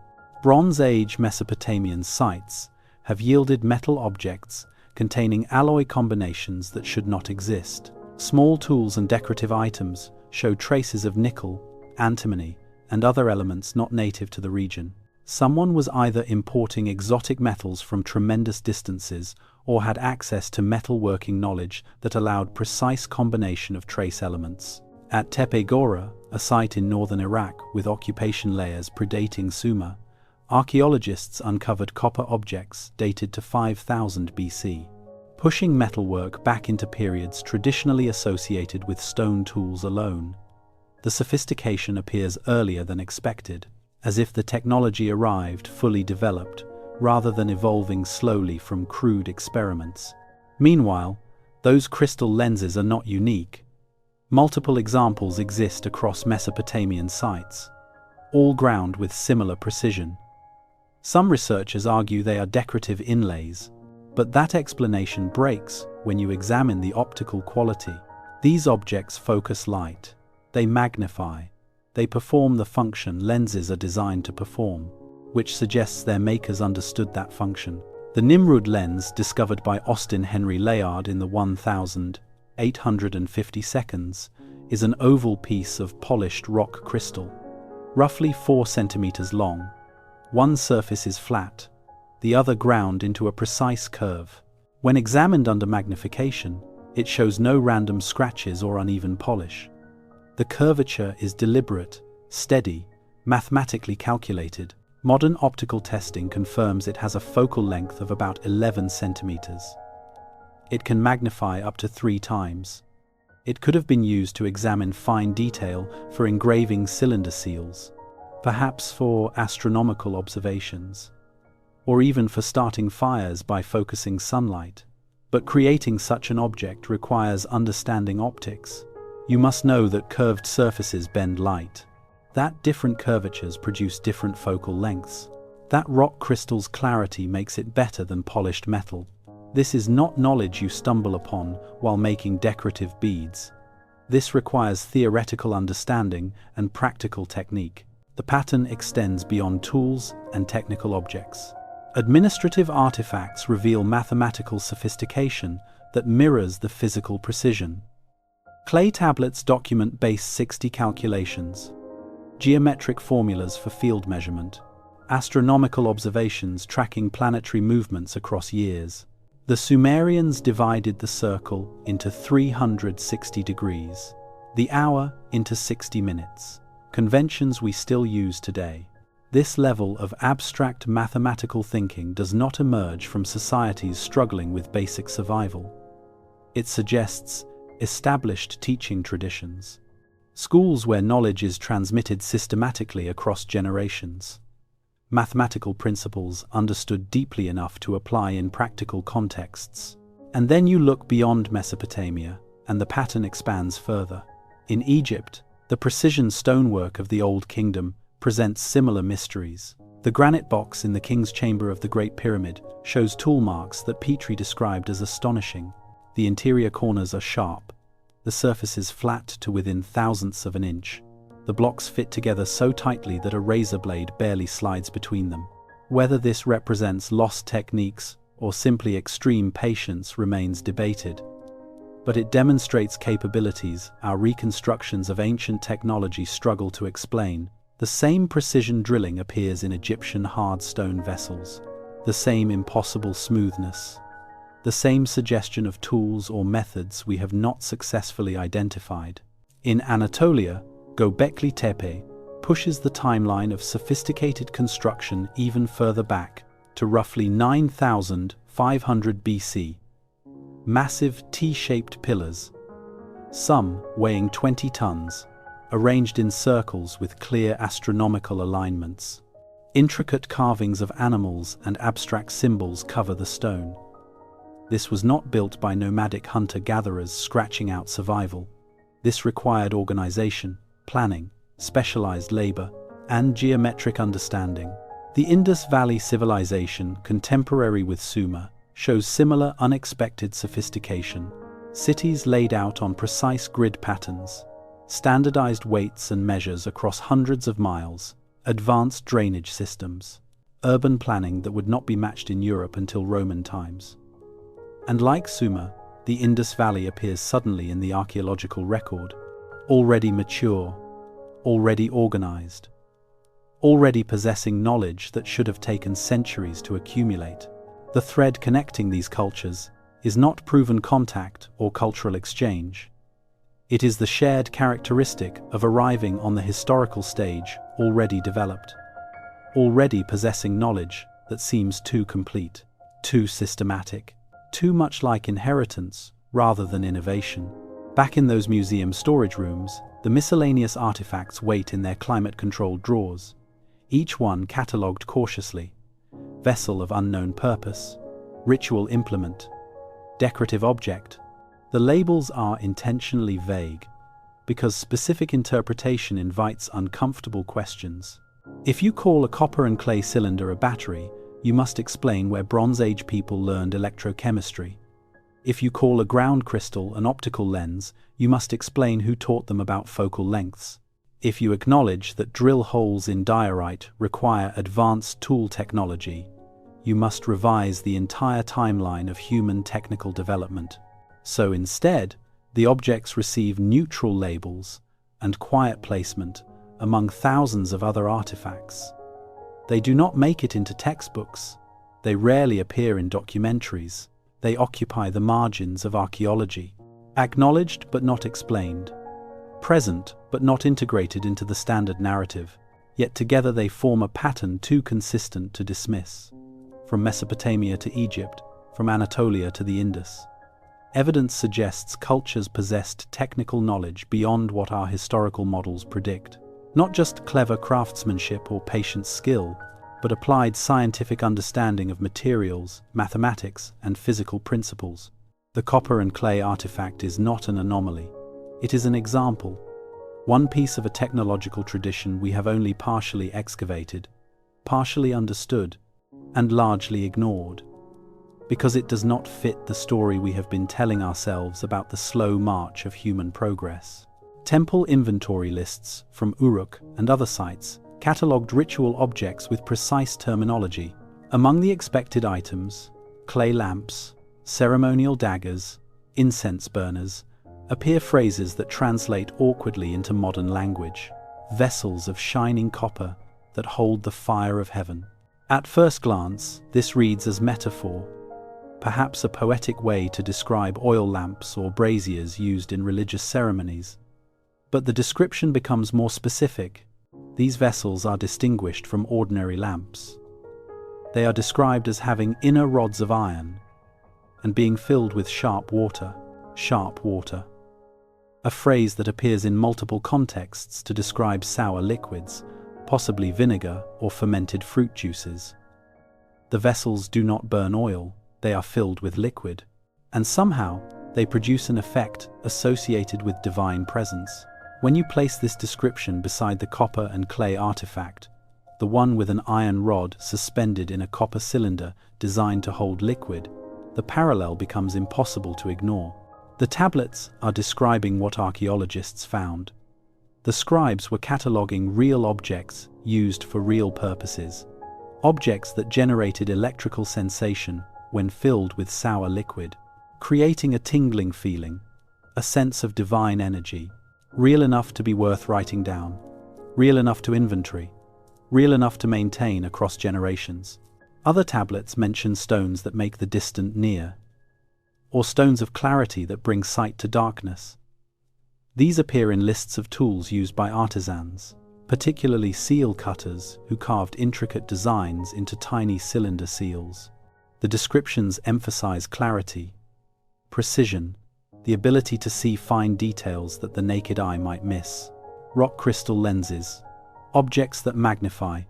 Bronze Age Mesopotamian sites have yielded metal objects containing alloy combinations that should not exist. Small tools and decorative items show traces of nickel, antimony, and other elements not native to the region. Someone was either importing exotic metals from tremendous distances or had access to metalworking knowledge that allowed precise combination of trace elements. At Tepe Gora, a site in northern Iraq with occupation layers predating Sumer, archaeologists uncovered copper objects dated to 5000 BC, pushing metalwork back into periods traditionally associated with stone tools alone. The sophistication appears earlier than expected, as if the technology arrived fully developed, rather than evolving slowly from crude experiments. Meanwhile, those crystal lenses are not unique. Multiple examples exist across Mesopotamian sites, all ground with similar precision. Some researchers argue they are decorative inlays, but that explanation breaks when you examine the optical quality. These objects focus light. They magnify. They perform the function lenses are designed to perform, which suggests their makers understood that function. The Nimrud lens, discovered by Austin Henry Layard in the 1850 seconds, is an oval piece of polished rock crystal, roughly 4 centimeters long. One surface is flat, the other ground into a precise curve. When examined under magnification, it shows no random scratches or uneven polish. The curvature is deliberate, steady, mathematically calculated. Modern optical testing confirms it has a focal length of about 11 centimeters. It can magnify up to 3 times. It could have been used to examine fine detail for engraving cylinder seals, perhaps for astronomical observations, or even for starting fires by focusing sunlight. But creating such an object requires understanding optics. You must know that curved surfaces bend light, that different curvatures produce different focal lengths, that rock crystal's clarity makes it better than polished metal. This is not knowledge you stumble upon while making decorative beads. This requires theoretical understanding and practical technique. The pattern extends beyond tools and technical objects. Administrative artifacts reveal mathematical sophistication that mirrors the physical precision. Clay tablets document base 60 calculations, geometric formulas for field measurement, astronomical observations tracking planetary movements across years. The Sumerians divided the circle into 360 degrees, the hour into 60 minutes, conventions we still use today. This level of abstract mathematical thinking does not emerge from societies struggling with basic survival. It suggests established teaching traditions, schools where knowledge is transmitted systematically across generations, mathematical principles understood deeply enough to apply in practical contexts. And then you look beyond Mesopotamia, and the pattern expands further. In Egypt, the precision stonework of the Old Kingdom presents similar mysteries. The granite box in the King's Chamber of the Great Pyramid shows tool marks that Petrie described as astonishing. The interior corners are sharp, the surfaces flat to within thousandths of an inch. The blocks fit together so tightly that a razor blade barely slides between them. Whether this represents lost techniques or simply extreme patience remains debated. But it demonstrates capabilities our reconstructions of ancient technology struggle to explain. The same precision drilling appears in Egyptian hard stone vessels, the same impossible smoothness, the same suggestion of tools or methods we have not successfully identified. In Anatolia, Göbekli Tepe pushes the timeline of sophisticated construction even further back, to roughly 9,500 BC. Massive T-shaped pillars, some weighing 20 tons, arranged in circles with clear astronomical alignments. Intricate carvings of animals and abstract symbols cover the stone. This was not built by nomadic hunter-gatherers scratching out survival. This required organization, planning, specialized labor, and geometric understanding. The Indus Valley civilization, contemporary with Sumer, shows similar unexpected sophistication. Cities laid out on precise grid patterns, standardized weights and measures across hundreds of miles, advanced drainage systems, urban planning that would not be matched in Europe until Roman times. And like Sumer, the Indus Valley appears suddenly in the archaeological record, already mature, already organized, already possessing knowledge that should have taken centuries to accumulate. The thread connecting these cultures is not proven contact or cultural exchange. It is the shared characteristic of arriving on the historical stage already developed, already possessing knowledge that seems too complete, too systematic, too much like inheritance rather than innovation. Back in those museum storage rooms, the miscellaneous artifacts wait in their climate-controlled drawers, each one catalogued cautiously. Vessel of unknown purpose, ritual implement, decorative object. The labels are intentionally vague, because specific interpretation invites uncomfortable questions. If you call a copper and clay cylinder a battery, you must explain where Bronze Age people learned electrochemistry. If you call a ground crystal an optical lens, you must explain who taught them about focal lengths. If you acknowledge that drill holes in diorite require advanced tool technology, you must revise the entire timeline of human technical development. So instead, the objects receive neutral labels and quiet placement among thousands of other artifacts. They do not make it into textbooks. They rarely appear in documentaries. They occupy the margins of archaeology, acknowledged but not explained, present but not integrated into the standard narrative, yet together they form a pattern too consistent to dismiss. From Mesopotamia to Egypt, from Anatolia to the Indus, evidence suggests cultures possessed technical knowledge beyond what our historical models predict. Not just clever craftsmanship or patient skill, but applied scientific understanding of materials, mathematics, and physical principles. The copper and clay artifact is not an anomaly. It is an example, one piece of a technological tradition we have only partially excavated, partially understood, and largely ignored, because it does not fit the story we have been telling ourselves about the slow march of human progress. Temple inventory lists from Uruk and other sites catalogued ritual objects with precise terminology. Among the expected items, clay lamps, ceremonial daggers, incense burners, appear phrases that translate awkwardly into modern language. Vessels of shining copper that hold the fire of heaven. At first glance, this reads as metaphor, perhaps a poetic way to describe oil lamps or braziers used in religious ceremonies. But the description becomes more specific. These vessels are distinguished from ordinary lamps. They are described as having inner rods of iron and being filled with sharp water, a phrase that appears in multiple contexts to describe sour liquids, possibly vinegar or fermented fruit juices. The vessels do not burn oil, they are filled with liquid, and somehow they produce an effect associated with divine presence. When you place this description beside the copper and clay artifact, the one with an iron rod suspended in a copper cylinder designed to hold liquid, the parallel becomes impossible to ignore. The tablets are describing what archaeologists found. The scribes were cataloguing real objects used for real purposes, objects that generated electrical sensation when filled with sour liquid, creating a tingling feeling, a sense of divine energy, real enough to be worth writing down, real enough to inventory, real enough to maintain across generations. Other tablets mention stones that make the distant near, or stones of clarity that bring sight to darkness. These appear in lists of tools used by artisans, particularly seal cutters who carved intricate designs into tiny cylinder seals. The descriptions emphasize clarity, precision, the ability to see fine details that the naked eye might miss. Rock crystal lenses, objects that magnify,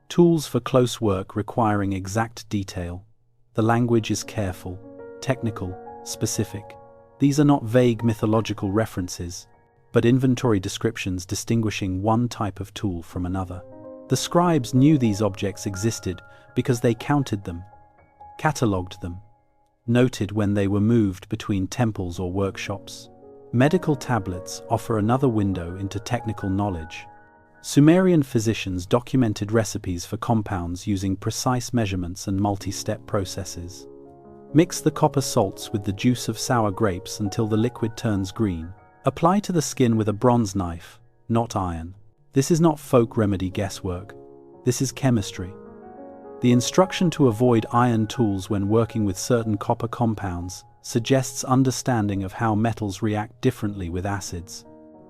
tools for close work requiring exact detail. The language is careful, technical, specific. These are not vague mythological references, but inventory descriptions distinguishing one type of tool from another. The scribes knew these objects existed because they counted them, catalogued them, noted when they were moved between temples or workshops. Medical tablets offer another window into technical knowledge. Sumerian physicians documented recipes for compounds using precise measurements and multi-step processes. Mix the copper salts with the juice of sour grapes until the liquid turns green. Apply to the skin with a bronze knife, not iron. This is not folk remedy guesswork. This is chemistry. The instruction to avoid iron tools when working with certain copper compounds suggests understanding of how metals react differently with acids.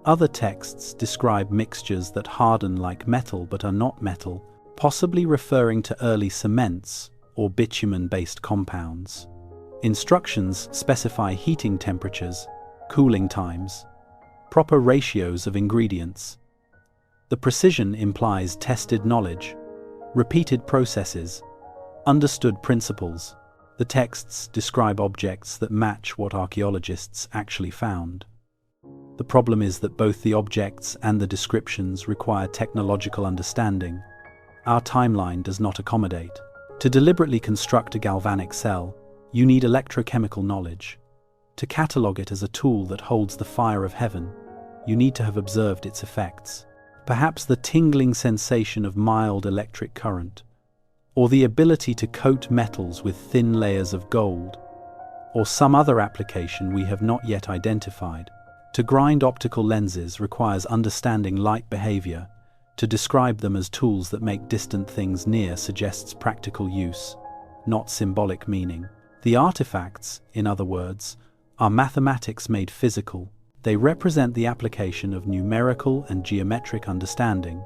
Other texts describe mixtures that harden like metal but are not metal, possibly referring to early cements or bitumen-based compounds. Instructions specify heating temperatures, cooling times, proper ratios of ingredients. The precision implies tested knowledge, repeated processes, understood principles. The texts describe objects that match what archaeologists actually found. The problem is that both the objects and the descriptions require technological understanding. Our timeline does not accommodate. To deliberately construct a galvanic cell, you need electrochemical knowledge. To catalogue it as a tool that holds the fire of heaven, you need to have observed its effects. Perhaps the tingling sensation of mild electric current, or the ability to coat metals with thin layers of gold, or some other application we have not yet identified. To grind optical lenses requires understanding light behavior. To describe them as tools that make distant things near suggests practical use, not symbolic meaning. The artifacts, in other words, are mathematics made physical. They represent the application of numerical and geometric understanding,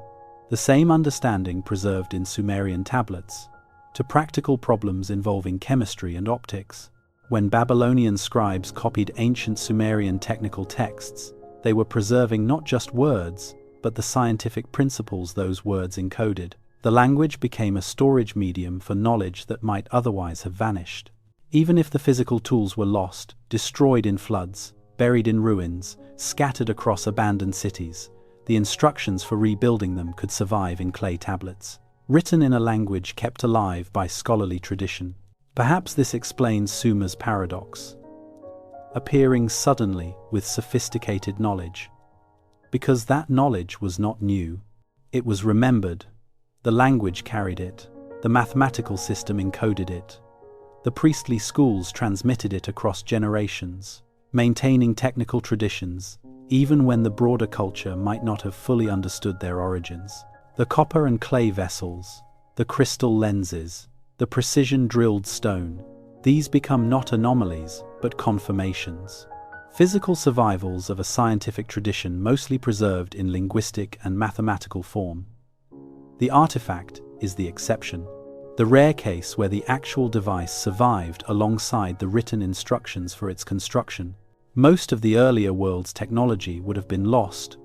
the same understanding preserved in Sumerian tablets, to practical problems involving chemistry and optics. When Babylonian scribes copied ancient Sumerian technical texts, they were preserving not just words, but the scientific principles those words encoded. The language became a storage medium for knowledge that might otherwise have vanished. Even if the physical tools were lost, destroyed in floods, buried in ruins, scattered across abandoned cities, the instructions for rebuilding them could survive in clay tablets, written in a language kept alive by scholarly tradition. Perhaps this explains Sumer's paradox, appearing suddenly with sophisticated knowledge. Because that knowledge was not new, it was remembered. The language carried it, the mathematical system encoded it, the priestly schools transmitted it across generations, maintaining technical traditions, even when the broader culture might not have fully understood their origins. The copper and clay vessels, the crystal lenses, the precision-drilled stone, these become not anomalies, but confirmations. Physical survivals of a scientific tradition mostly preserved in linguistic and mathematical form. The artifact is the exception, the rare case where the actual device survived alongside the written instructions for its construction. Most of the earlier world's technology would have been lost,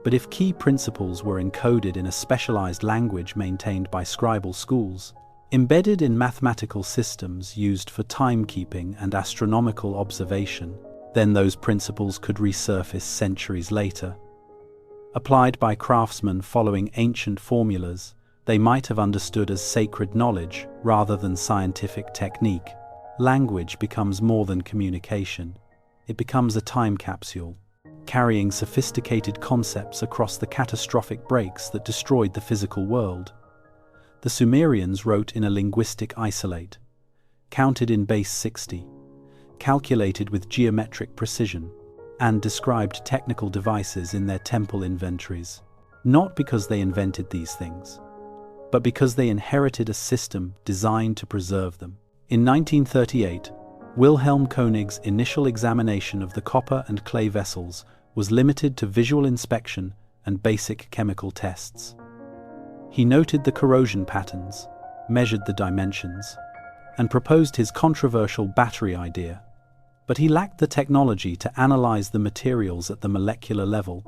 but if key principles were encoded in a specialized language maintained by scribal schools, embedded in mathematical systems used for timekeeping and astronomical observation, then those principles could resurface centuries later. Applied by craftsmen following ancient formulas, they might have understood as sacred knowledge rather than scientific technique. Language becomes more than communication. It becomes a time capsule, carrying sophisticated concepts across the catastrophic breaks that destroyed the physical world. The Sumerians wrote in a linguistic isolate, counted in base 60, calculated with geometric precision, and described technical devices in their temple inventories, not because they invented these things, but because they inherited a system designed to preserve them. In 1938, Wilhelm Koenig's initial examination of the copper and clay vessels was limited to visual inspection and basic chemical tests. He noted the corrosion patterns, measured the dimensions, and proposed his controversial battery idea, but he lacked the technology to analyze the materials at the molecular level,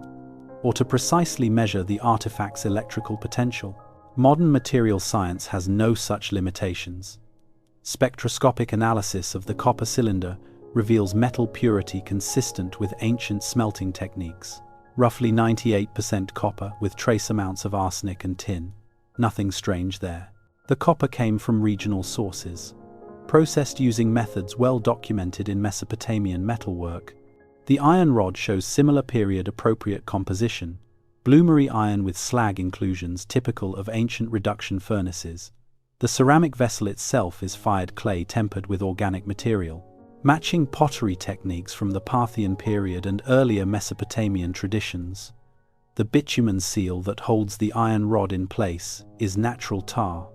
or to precisely measure the artifact's electrical potential. Modern material science has no such limitations. Spectroscopic analysis of the copper cylinder reveals metal purity consistent with ancient smelting techniques, roughly 98% copper with trace amounts of arsenic and tin. Nothing strange there. The copper came from regional sources, processed using methods well documented in Mesopotamian metalwork. The iron rod shows similar period-appropriate composition, bloomery iron with slag inclusions typical of ancient reduction furnaces. The ceramic vessel itself is fired clay tempered with organic material, matching pottery techniques from the Parthian period and earlier Mesopotamian traditions. The bitumen seal that holds the iron rod in place is natural tar,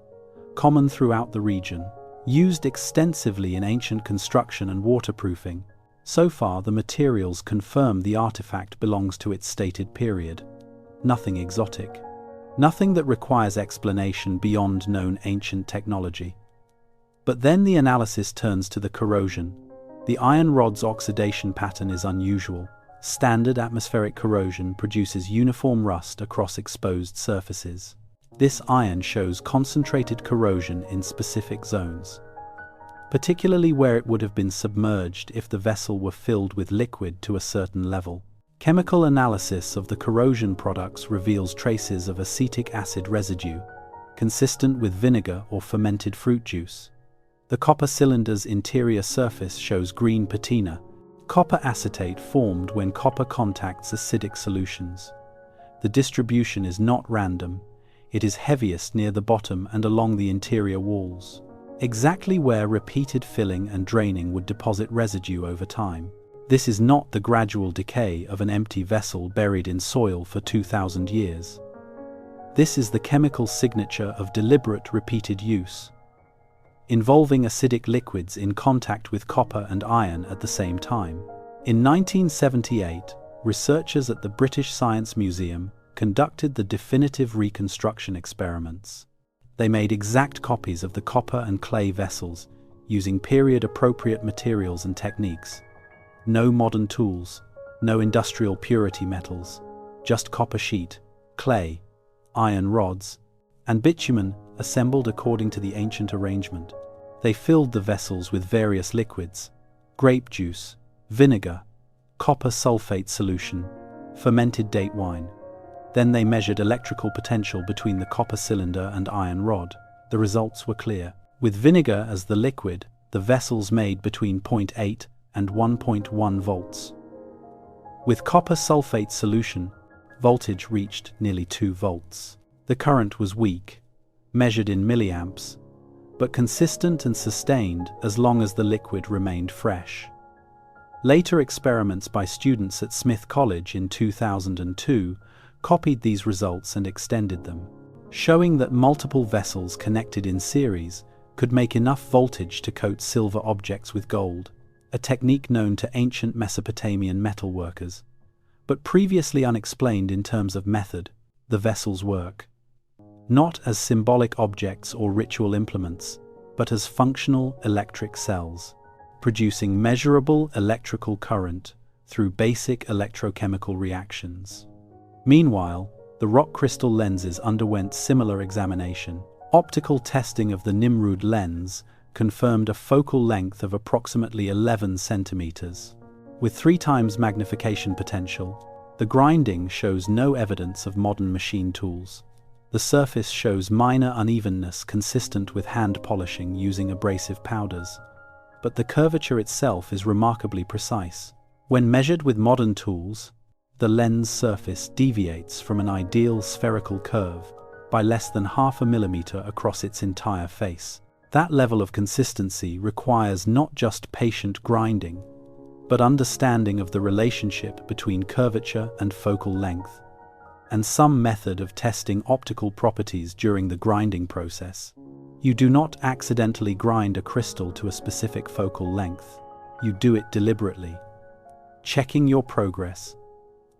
common throughout the region, used extensively in ancient construction and waterproofing. So far, the materials confirm the artifact belongs to its stated period. Nothing exotic. Nothing that requires explanation beyond known ancient technology. But then the analysis turns to the corrosion. The iron rod's oxidation pattern is unusual. Standard atmospheric corrosion produces uniform rust across exposed surfaces. This iron shows concentrated corrosion in specific zones, particularly where it would have been submerged if the vessel were filled with liquid to a certain level. Chemical analysis of the corrosion products reveals traces of acetic acid residue, consistent with vinegar or fermented fruit juice. The copper cylinder's interior surface shows green patina, Copper acetate formed when copper contacts acidic solutions. The distribution is not random. It is heaviest near the bottom and along the interior walls, exactly where repeated filling and draining would deposit residue over time. This is not the gradual decay of an empty vessel buried in soil for 2,000 years. This is the chemical signature of deliberate repeated use, involving acidic liquids in contact with copper and iron at the same time. In 1978, researchers at the British Science Museum conducted the definitive reconstruction experiments. They made exact copies of the copper and clay vessels using period-appropriate materials and techniques. No modern tools, no industrial purity metals, just copper sheet, clay, iron rods, and bitumen assembled according to the ancient arrangement. They filled the vessels with various liquids: grape juice, vinegar, copper sulfate solution, fermented date wine. Then they measured electrical potential between the copper cylinder and iron rod. The results were clear. With vinegar as the liquid, the vessels made between 0.8 and 1.1 volts. With copper sulfate solution, voltage reached nearly 2 volts. The current was weak, measured in milliamps, but consistent and sustained as long as the liquid remained fresh. Later experiments by students at Smith College in 2002 copied these results and extended them, showing that multiple vessels connected in series could make enough voltage to coat silver objects with gold, a technique known to ancient Mesopotamian metalworkers, but previously unexplained in terms of method. The vessels work not as symbolic objects or ritual implements, but as functional electric cells, producing measurable electrical current through basic electrochemical reactions. Meanwhile, the rock crystal lenses underwent similar examination. Optical testing of the Nimrud lens confirmed a focal length of approximately 11 centimeters. With 3 times magnification potential, the grinding shows no evidence of modern machine tools. The surface shows minor unevenness consistent with hand polishing using abrasive powders, but the curvature itself is remarkably precise. When measured with modern tools, the lens surface deviates from an ideal spherical curve by less than half a millimeter across its entire face. That level of consistency requires not just patient grinding, but understanding of the relationship between curvature and focal length, and some method of testing optical properties during the grinding process. You do not accidentally grind a crystal to a specific focal length. You do it deliberately, checking your progress,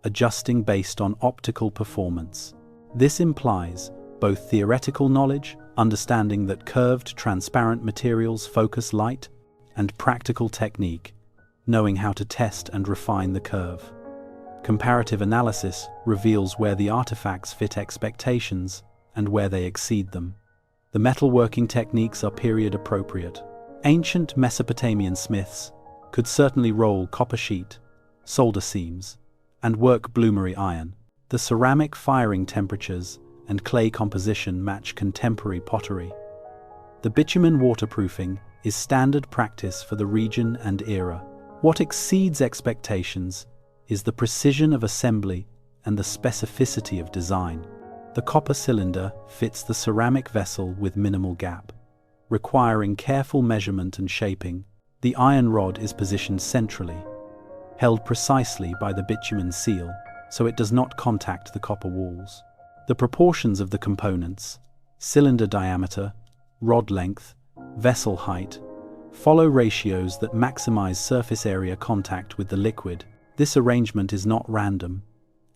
adjusting based on optical performance. This implies both theoretical knowledge, understanding that curved, transparent materials focus light, and practical technique, knowing how to test and refine the curve. Comparative analysis reveals where the artifacts fit expectations and where they exceed them. The metalworking techniques are period appropriate. Ancient Mesopotamian smiths could certainly roll copper sheet, solder seams, and work bloomery iron. The ceramic firing temperatures and clay composition match contemporary pottery. The bitumen waterproofing is standard practice for the region and era. What exceeds expectations is the precision of assembly and the specificity of design. The copper cylinder fits the ceramic vessel with minimal gap, requiring careful measurement and shaping. The iron rod is positioned centrally, held precisely by the bitumen seal, so it does not contact the copper walls. The proportions of the components, cylinder diameter, rod length, vessel height, follow ratios that maximize surface area contact with the liquid. This arrangement is not random.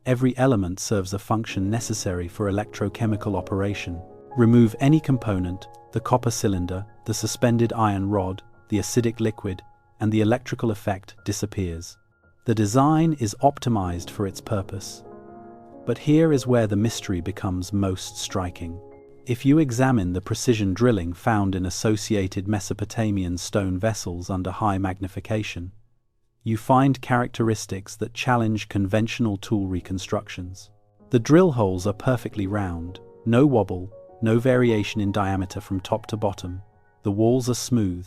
Every element serves a function necessary for electrochemical operation. Remove any component, the copper cylinder, the suspended iron rod, the acidic liquid, and the electrical effect disappears. The design is optimized for its purpose. But here is where the mystery becomes most striking. If you examine the precision drilling found in associated Mesopotamian stone vessels under high magnification, you find characteristics that challenge conventional tool reconstructions. The drill holes are perfectly round, no wobble, no variation in diameter from top to bottom. The walls are smooth,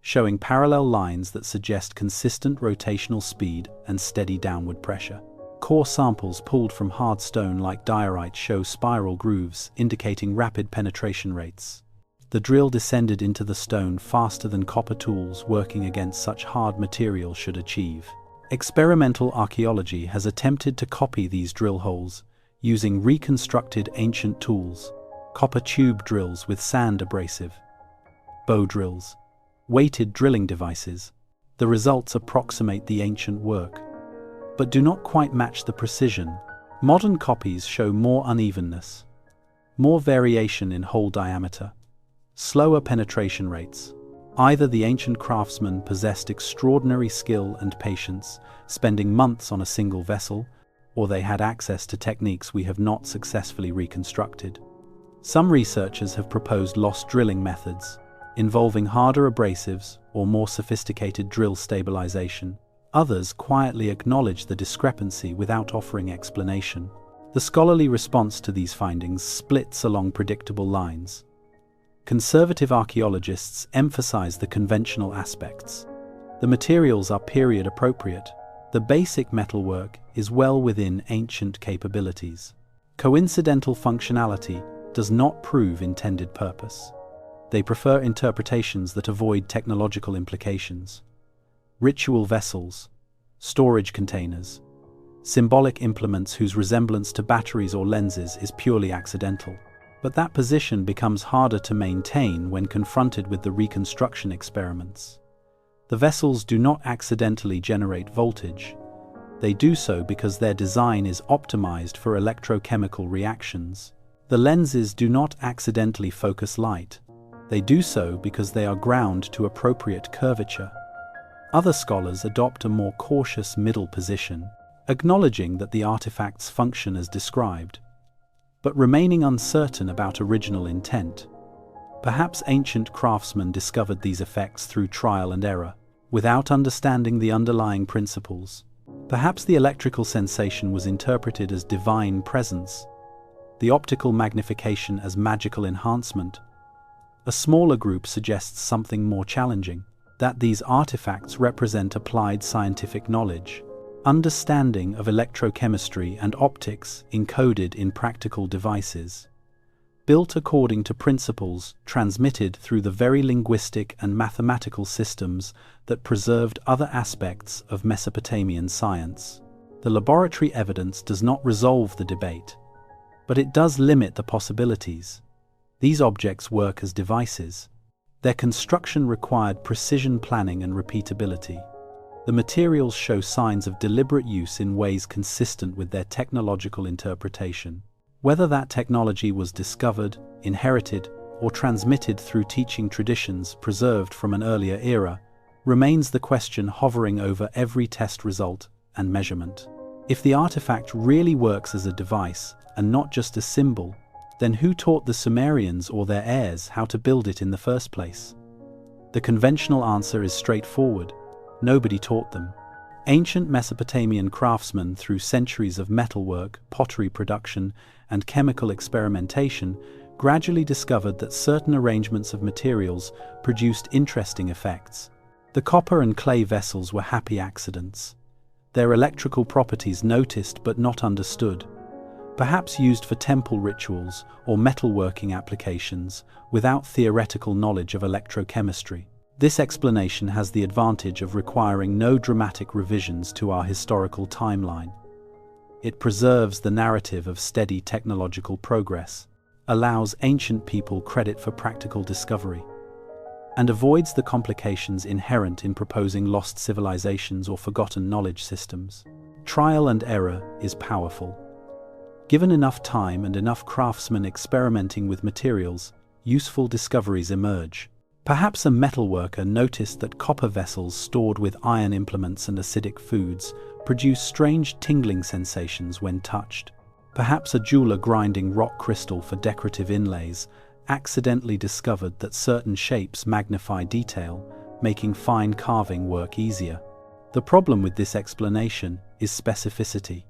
showing parallel lines that suggest consistent rotational speed and steady downward pressure. Core samples pulled from hard stone like diorite show spiral grooves, indicating rapid penetration rates. The drill descended into the stone faster than copper tools working against such hard material should achieve. Experimental archaeology has attempted to copy these drill holes using reconstructed ancient tools, copper tube drills with sand abrasive, bow drills, weighted drilling devices. The results approximate the ancient work, but do not quite match the precision. Modern copies show more unevenness, more variation in hole diameter, slower penetration rates. Either the ancient craftsmen possessed extraordinary skill and patience, spending months on a single vessel, or they had access to techniques we have not successfully reconstructed. Some researchers have proposed lost drilling methods, involving harder abrasives or more sophisticated drill stabilization. Others quietly acknowledge the discrepancy without offering explanation. The scholarly response to these findings splits along predictable lines. Conservative archaeologists emphasize the conventional aspects. The materials are period appropriate. The basic metalwork is well within ancient capabilities. Coincidental functionality does not prove intended purpose. They prefer interpretations that avoid technological implications. Ritual vessels, storage containers, symbolic implements whose resemblance to batteries or lenses is purely accidental. But that position becomes harder to maintain when confronted with the reconstruction experiments. The vessels do not accidentally generate voltage. They do so because their design is optimized for electrochemical reactions. The lenses do not accidentally focus light. They do so because they are ground to appropriate curvature. Other scholars adopt a more cautious middle position, acknowledging that the artifacts function as described, but remaining uncertain about original intent. Perhaps ancient craftsmen discovered these effects through trial and error, without understanding the underlying principles. Perhaps the electrical sensation was interpreted as divine presence, the optical magnification as magical enhancement. A smaller group suggests something more challenging, that these artifacts represent applied scientific knowledge, understanding of electrochemistry and optics encoded in practical devices, built according to principles transmitted through the very linguistic and mathematical systems that preserved other aspects of Mesopotamian science. The laboratory evidence does not resolve the debate, but it does limit the possibilities. These objects work as devices. Their construction required precision planning and repeatability. The materials show signs of deliberate use in ways consistent with their technological interpretation. Whether that technology was discovered, inherited, or transmitted through teaching traditions preserved from an earlier era remains the question hovering over every test result and measurement. If the artifact really works as a device and not just a symbol, then who taught the Sumerians or their heirs how to build it in the first place? The conventional answer is straightforward. Nobody taught them. Ancient Mesopotamian craftsmen, through centuries of metalwork, pottery production, and chemical experimentation, gradually discovered that certain arrangements of materials produced interesting effects. The copper and clay vessels were happy accidents. Their electrical properties noticed but not understood, perhaps used for temple rituals or metalworking applications without theoretical knowledge of electrochemistry. This explanation has the advantage of requiring no dramatic revisions to our historical timeline. It preserves the narrative of steady technological progress, allows ancient people credit for practical discovery, and avoids the complications inherent in proposing lost civilizations or forgotten knowledge systems. Trial and error is powerful. Given enough time and enough craftsmen experimenting with materials, useful discoveries emerge. Perhaps a metalworker noticed that copper vessels stored with iron implements and acidic foods produce strange tingling sensations when touched. Perhaps a jeweler grinding rock crystal for decorative inlays accidentally discovered that certain shapes magnify detail, making fine carving work easier. The problem with this explanation is specificity.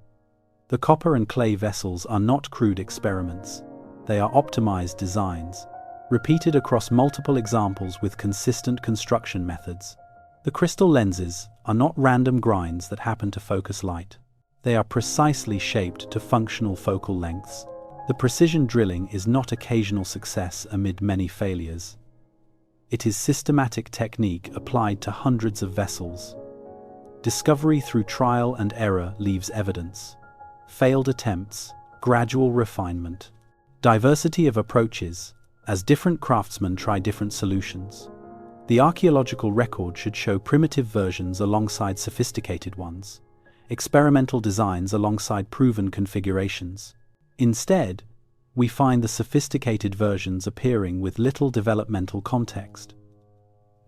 The copper and clay vessels are not crude experiments. They are optimized designs. repeated across multiple examples with consistent construction methods. The crystal lenses are not random grinds that happen to focus light. They are precisely shaped to functional focal lengths. The precision drilling is not occasional success amid many failures. It is systematic technique applied to hundreds of vessels. Discovery through trial and error leaves evidence. Failed attempts, gradual refinement. Diversity of approaches, as different craftsmen try different solutions. The archaeological record should show primitive versions alongside sophisticated ones, experimental designs alongside proven configurations. Instead, we find the sophisticated versions appearing with little developmental context,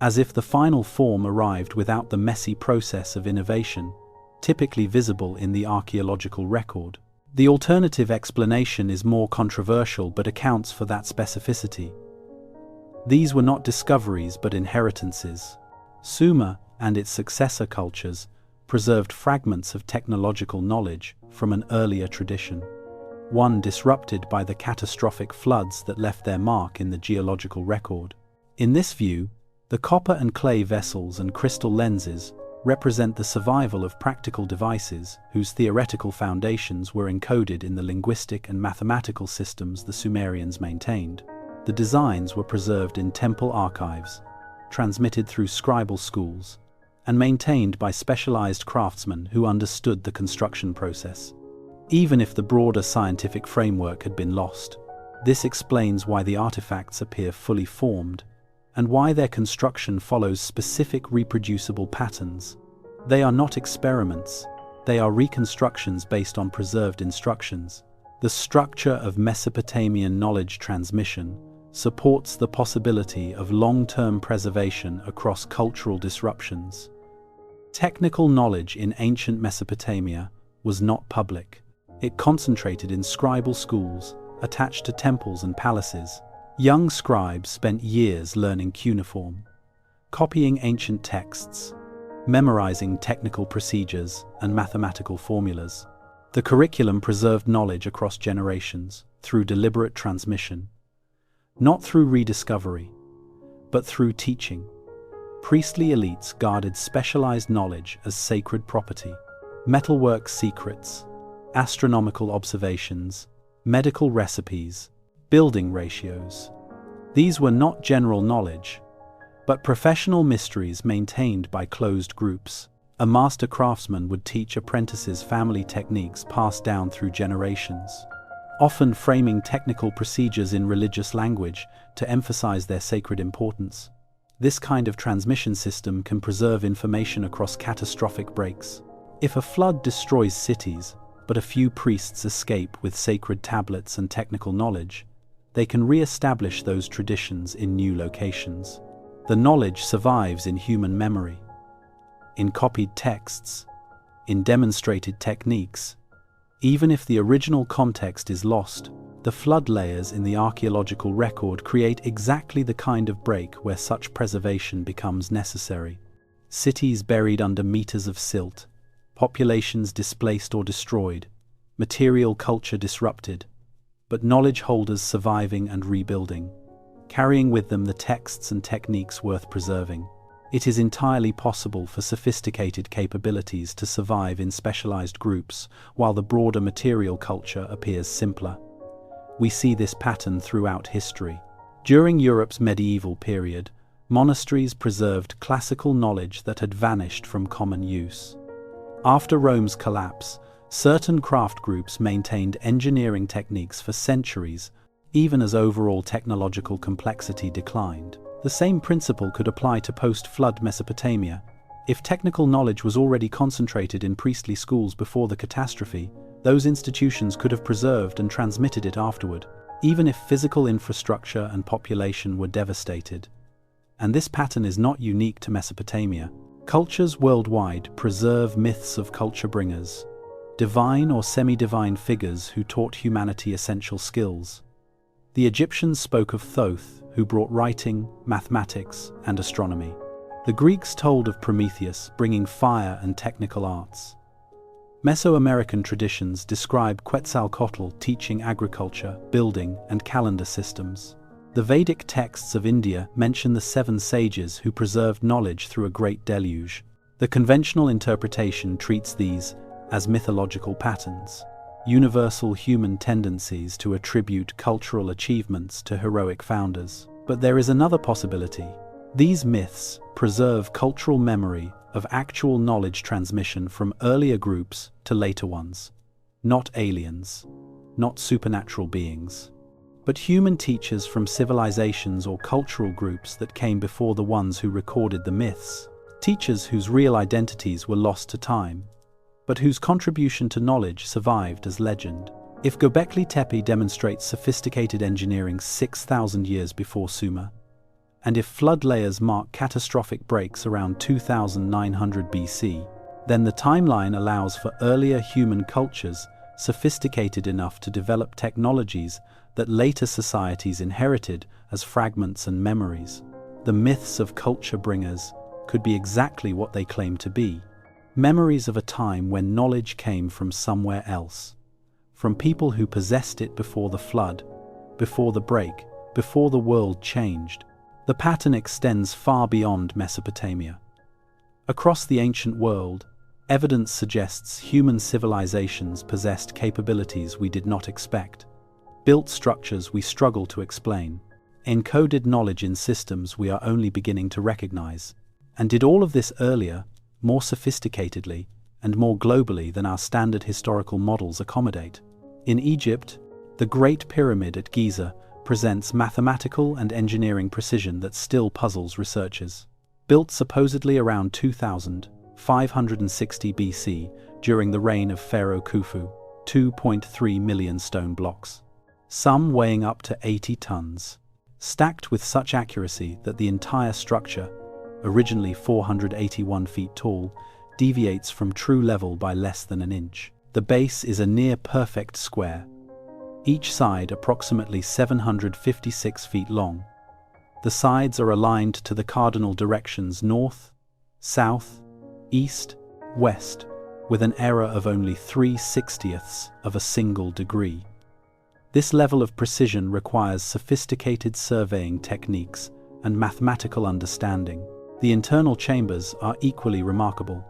as if the final form arrived without the messy process of innovation, typically visible in the archaeological record. The alternative explanation is more controversial but accounts for that specificity. These were not discoveries but inheritances. Sumer and its successor cultures preserved fragments of technological knowledge from an earlier tradition, one disrupted by the catastrophic floods that left their mark in the geological record. In this view, the copper and clay vessels and crystal lenses represent the survival of practical devices whose theoretical foundations were encoded in the linguistic and mathematical systems the Sumerians maintained. The designs were preserved in temple archives, transmitted through scribal schools, and maintained by specialized craftsmen who understood the construction process. Even if the broader scientific framework had been lost, this explains why the artifacts appear fully formed and why their construction follows specific reproducible patterns. They are not experiments, they are reconstructions based on preserved instructions. The structure of Mesopotamian knowledge transmission supports the possibility of long-term preservation across cultural disruptions. Technical knowledge in ancient Mesopotamia was not public. It concentrated in scribal schools attached to temples and palaces. Young scribes spent years learning cuneiform, copying ancient texts, memorizing technical procedures and mathematical formulas. The curriculum preserved knowledge across generations through deliberate transmission, not through rediscovery, but through teaching. Priestly elites guarded specialized knowledge as sacred property. Metalwork secrets, astronomical observations, medical recipes, building ratios. These were not general knowledge, but professional mysteries maintained by closed groups. A master craftsman would teach apprentices family techniques passed down through generations, often framing technical procedures in religious language to emphasize their sacred importance. This kind of transmission system can preserve information across catastrophic breaks. If a flood destroys cities, but a few priests escape with sacred tablets and technical knowledge, they can re-establish those traditions in new locations. The knowledge survives in human memory, in copied texts, in demonstrated techniques. Even if the original context is lost, the flood layers in the archaeological record create exactly the kind of break where such preservation becomes necessary. Cities buried under meters of silt, populations displaced or destroyed, material culture disrupted, but knowledge holders surviving and rebuilding, carrying with them the texts and techniques worth preserving. It is entirely possible for sophisticated capabilities to survive in specialized groups, while the broader material culture appears simpler. We see this pattern throughout history. During Europe's medieval period, monasteries preserved classical knowledge that had vanished from common use. After Rome's collapse, certain craft groups maintained engineering techniques for centuries, even as overall technological complexity declined. The same principle could apply to post-flood Mesopotamia. If technical knowledge was already concentrated in priestly schools before the catastrophe, those institutions could have preserved and transmitted it afterward, even if physical infrastructure and population were devastated. And this pattern is not unique to Mesopotamia. Cultures worldwide preserve myths of culture bringers, divine or semi-divine figures who taught humanity essential skills. The Egyptians spoke of Thoth, who brought writing, mathematics, and astronomy. The Greeks told of Prometheus bringing fire and technical arts. Mesoamerican traditions describe Quetzalcoatl teaching agriculture, building, and calendar systems. The Vedic texts of India mention the 7 sages who preserved knowledge through a great deluge. The conventional interpretation treats these as mythological patterns, universal human tendencies to attribute cultural achievements to heroic founders. But there is another possibility. These myths preserve cultural memory of actual knowledge transmission from earlier groups to later ones. Not aliens, not supernatural beings, but human teachers from civilizations or cultural groups that came before the ones who recorded the myths. Teachers whose real identities were lost to time, but whose contribution to knowledge survived as legend. If Göbekli Tepe demonstrates sophisticated engineering 6,000 years before Sumer, and if flood layers mark catastrophic breaks around 2900 BC, then the timeline allows for earlier human cultures sophisticated enough to develop technologies that later societies inherited as fragments and memories. The myths of culture bringers could be exactly what they claim to be: memories of a time when knowledge came from somewhere else, from people who possessed it before the flood, before the break, before the world changed. The pattern extends far beyond Mesopotamia. Across the ancient world, evidence suggests human civilizations possessed capabilities we did not expect, built structures we struggle to explain, encoded knowledge in systems we are only beginning to recognize, and did all of this earlier, more sophisticatedly, and more globally than our standard historical models accommodate. In Egypt, the Great Pyramid at Giza presents mathematical and engineering precision that still puzzles researchers. Built supposedly around 2560 BC during the reign of Pharaoh Khufu, 2.3 million stone blocks, some weighing up to 80 tons, stacked with such accuracy that the entire structure, originally 481 feet tall, deviates from true level by less than an inch. The base is a near-perfect square, each side approximately 756 feet long. The sides are aligned to the cardinal directions north, south, east, west, with an error of only 3/60ths of a single degree. This level of precision requires sophisticated surveying techniques and mathematical understanding. The internal chambers are equally remarkable.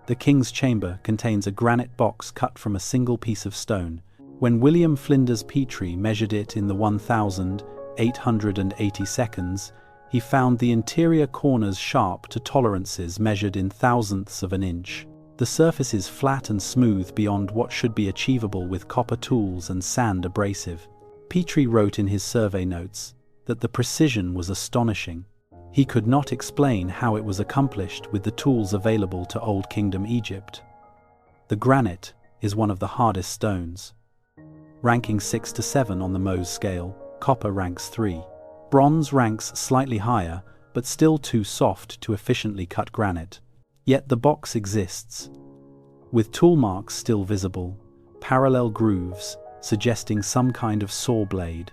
The King's Chamber contains a granite box cut from a single piece of stone. When William Flinders Petrie measured it in the 1,880 seconds, he found the interior corners sharp to tolerances measured in thousandths of an inch. The surface is flat and smooth beyond what should be achievable with copper tools and sand abrasive. Petrie wrote in his survey notes that the precision was astonishing. He could not explain how it was accomplished with the tools available to Old Kingdom Egypt. The granite is one of the hardest stones. Ranking 6 to 7 on the Mohs scale, copper ranks 3. Bronze ranks slightly higher, but still too soft to efficiently cut granite. Yet the box exists, with tool marks still visible, parallel grooves suggesting some kind of saw blade,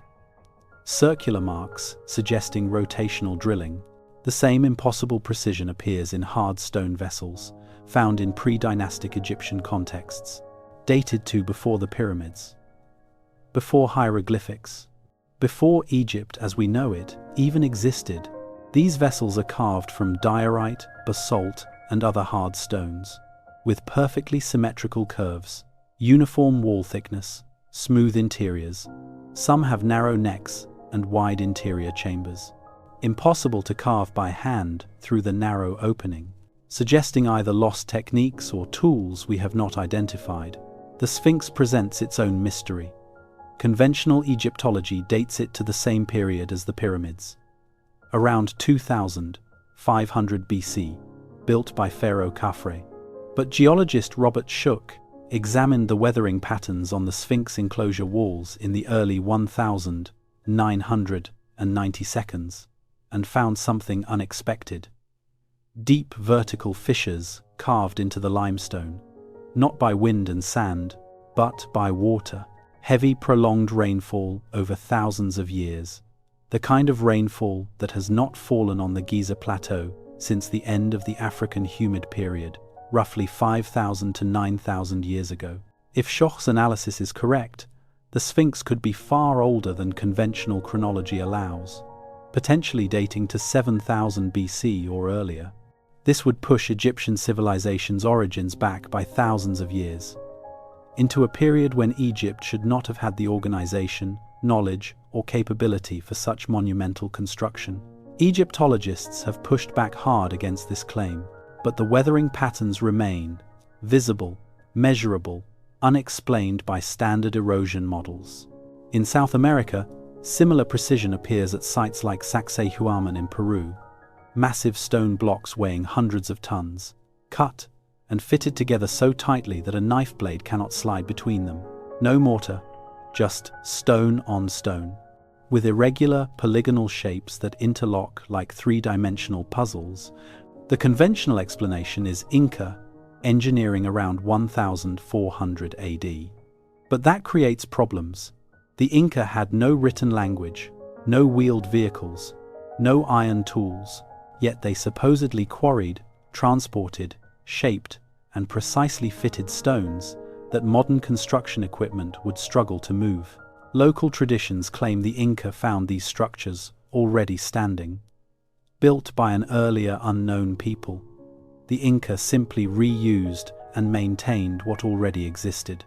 circular marks suggesting rotational drilling. The same impossible precision appears in hard stone vessels, found in pre-dynastic Egyptian contexts, dated to before the pyramids, before hieroglyphics, before Egypt as we know it even existed. These vessels are carved from diorite, basalt, and other hard stones, with perfectly symmetrical curves, uniform wall thickness, smooth interiors. Some have narrow necks and wide interior chambers, impossible to carve by hand through the narrow opening, suggesting either lost techniques or tools we have not identified. The Sphinx presents its own mystery. Conventional Egyptology dates it to the same period as the pyramids, around 2500 BC, built by Pharaoh Khafre. But geologist Robert Shook examined the weathering patterns on the Sphinx enclosure walls in the early 1990 seconds and found something unexpected. Deep vertical fissures carved into the limestone, not by wind and sand, but by water. Heavy, prolonged rainfall over thousands of years, the kind of rainfall that has not fallen on the Giza Plateau since the end of the African humid period, roughly 5,000 to 9,000 years ago. If Shoch's analysis is correct, The Sphinx could be far older than conventional chronology allows, potentially dating to 7000 BC or earlier. This would push Egyptian civilization's origins back by thousands of years, into a period when Egypt should not have had the organization, knowledge, or capability for such monumental construction. Egyptologists have pushed back hard against this claim, but the weathering patterns remain visible, measurable, unexplained by standard erosion models. In South America, similar precision appears at sites like Sacsayhuaman in Peru. Massive stone blocks weighing hundreds of tons, cut and fitted together so tightly that a knife blade cannot slide between them. No mortar, just stone on stone, with irregular, polygonal shapes that interlock like three-dimensional puzzles. The conventional explanation is Inca engineering around 1400 AD. But that creates problems. The Inca had no written language, no wheeled vehicles, no iron tools, yet they supposedly quarried, transported, shaped, and precisely fitted stones that modern construction equipment would struggle to move. Local traditions claim the Inca found these structures already standing, built by an earlier unknown people. The Inca simply reused and maintained what already existed.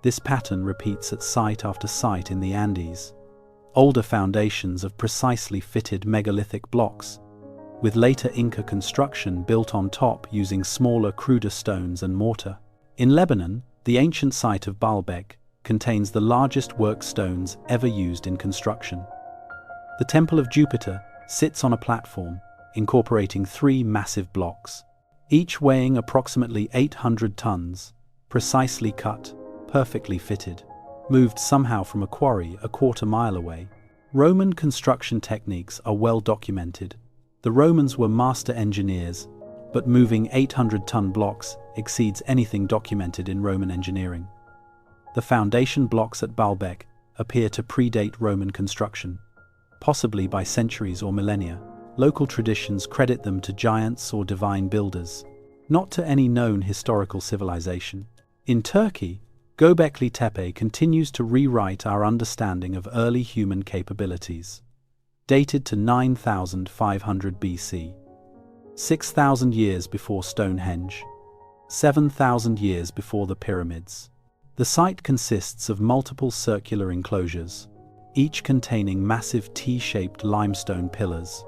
This pattern repeats at site after site in the Andes. Older foundations of precisely fitted megalithic blocks, with later Inca construction built on top using smaller, cruder stones and mortar. In Lebanon, the ancient site of Baalbek contains the largest work stones ever used in construction. The Temple of Jupiter sits on a platform, incorporating 3 massive blocks, each weighing approximately 800 tons, precisely cut, perfectly fitted, moved somehow from a quarry a quarter-mile away. Roman construction techniques are well documented. The Romans were master engineers, but moving 800-ton blocks exceeds anything documented in Roman engineering. The foundation blocks at Baalbek appear to predate Roman construction, possibly by centuries or millennia. Local traditions credit them to giants or divine builders, not to any known historical civilization. In Turkey, Göbekli Tepe continues to rewrite our understanding of early human capabilities. Dated to 9500 BC, 6,000 years before Stonehenge, 7,000 years before the pyramids. The site consists of multiple circular enclosures, each containing massive T-shaped limestone pillars,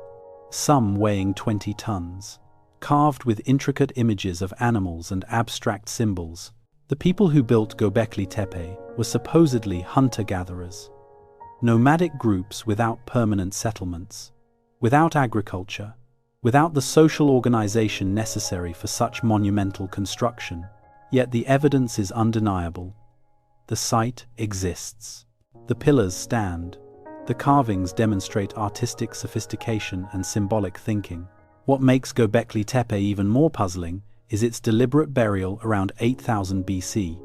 some weighing 20 tons, carved with intricate images of animals and abstract symbols. The people who built Göbekli Tepe were supposedly hunter-gatherers, nomadic groups without permanent settlements, without agriculture, without the social organization necessary for such monumental construction. Yet the evidence is undeniable. The site exists. The pillars stand. The carvings demonstrate artistic sophistication and symbolic thinking. What makes Göbekli Tepe even more puzzling is its deliberate burial around 8000 BC.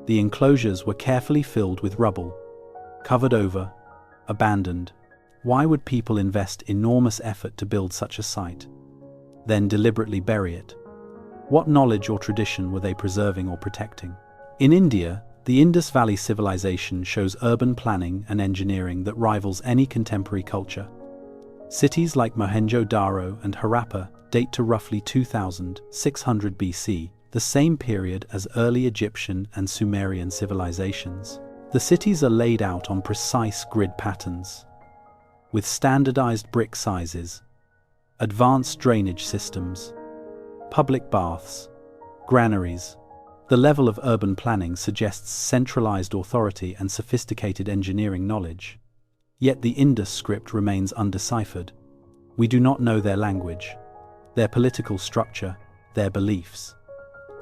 The enclosures were carefully filled with rubble, covered over, abandoned. Why would people invest enormous effort to build such a site, then deliberately bury it? What knowledge or tradition were they preserving or protecting? In India, the Indus Valley civilization shows urban planning and engineering that rivals any contemporary culture. Cities like Mohenjo-Daro and Harappa date to roughly 2600 BC, the same period as early Egyptian and Sumerian civilizations. The cities are laid out on precise grid patterns, with standardized brick sizes, advanced drainage systems, public baths, granaries. The level of urban planning suggests centralized authority and sophisticated engineering knowledge. Yet the Indus script remains undeciphered. We do not know their language, their political structure, their beliefs.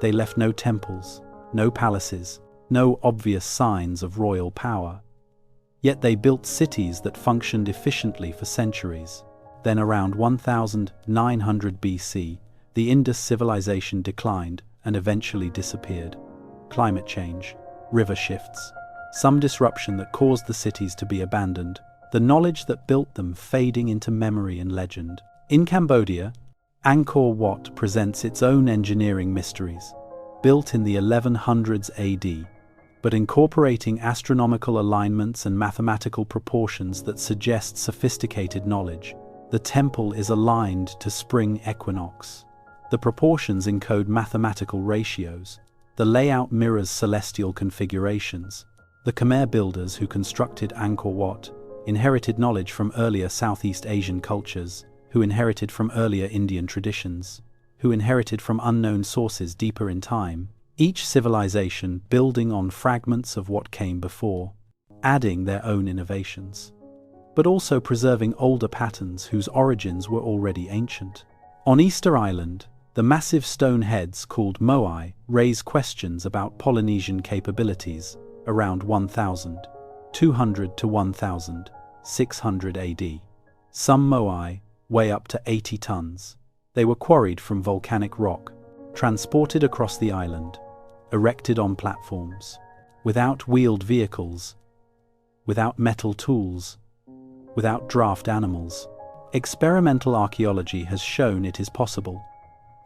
They left no temples, no palaces, no obvious signs of royal power. Yet they built cities that functioned efficiently for centuries. Then around 1900 BC, the Indus civilization declined and eventually disappeared. Climate change, river shifts, some disruption that caused the cities to be abandoned, the knowledge that built them fading into memory and legend. In Cambodia, Angkor Wat presents its own engineering mysteries. Built in the 1100s AD, but incorporating astronomical alignments and mathematical proportions that suggest sophisticated knowledge. The temple is aligned to spring equinox. The proportions encode mathematical ratios. The layout mirrors celestial configurations. The Khmer builders who constructed Angkor Wat inherited knowledge from earlier Southeast Asian cultures, who inherited from earlier Indian traditions, who inherited from unknown sources deeper in time, each civilization building on fragments of what came before, adding their own innovations, but also preserving older patterns whose origins were already ancient. On Easter Island, the massive stone heads called moai raise questions about Polynesian capabilities around 1200 to 1600 AD. Some moai weigh up to 80 tons. They were quarried from volcanic rock, transported across the island, erected on platforms, without wheeled vehicles, without metal tools, without draft animals. Experimental archaeology has shown it is possible,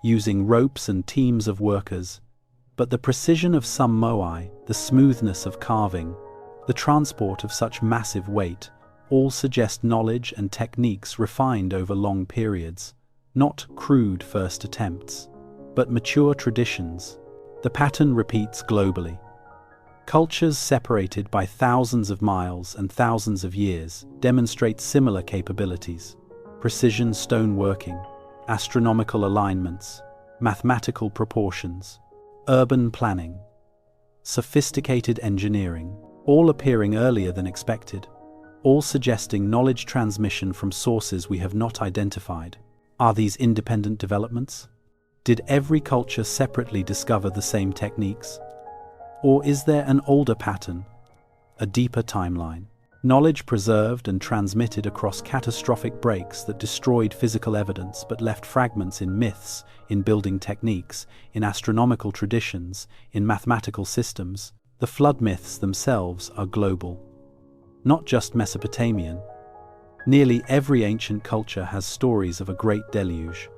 using ropes and teams of workers, but the precision of some moai, the smoothness of carving, the transport of such massive weight, all suggest knowledge and techniques refined over long periods, not crude first attempts, but mature traditions. The pattern repeats globally. Cultures separated by thousands of miles and thousands of years demonstrate similar capabilities: precision stoneworking, astronomical alignments, mathematical proportions, urban planning, sophisticated engineering, all appearing earlier than expected, all suggesting knowledge transmission from sources we have not identified. Are these independent developments? Did every culture separately discover the same techniques? Or is there an older pattern, a deeper timeline? Knowledge preserved and transmitted across catastrophic breaks that destroyed physical evidence but left fragments in myths, in building techniques, in astronomical traditions, in mathematical systems. The flood myths themselves are global, not just Mesopotamian. Nearly every ancient culture has stories of a great deluge,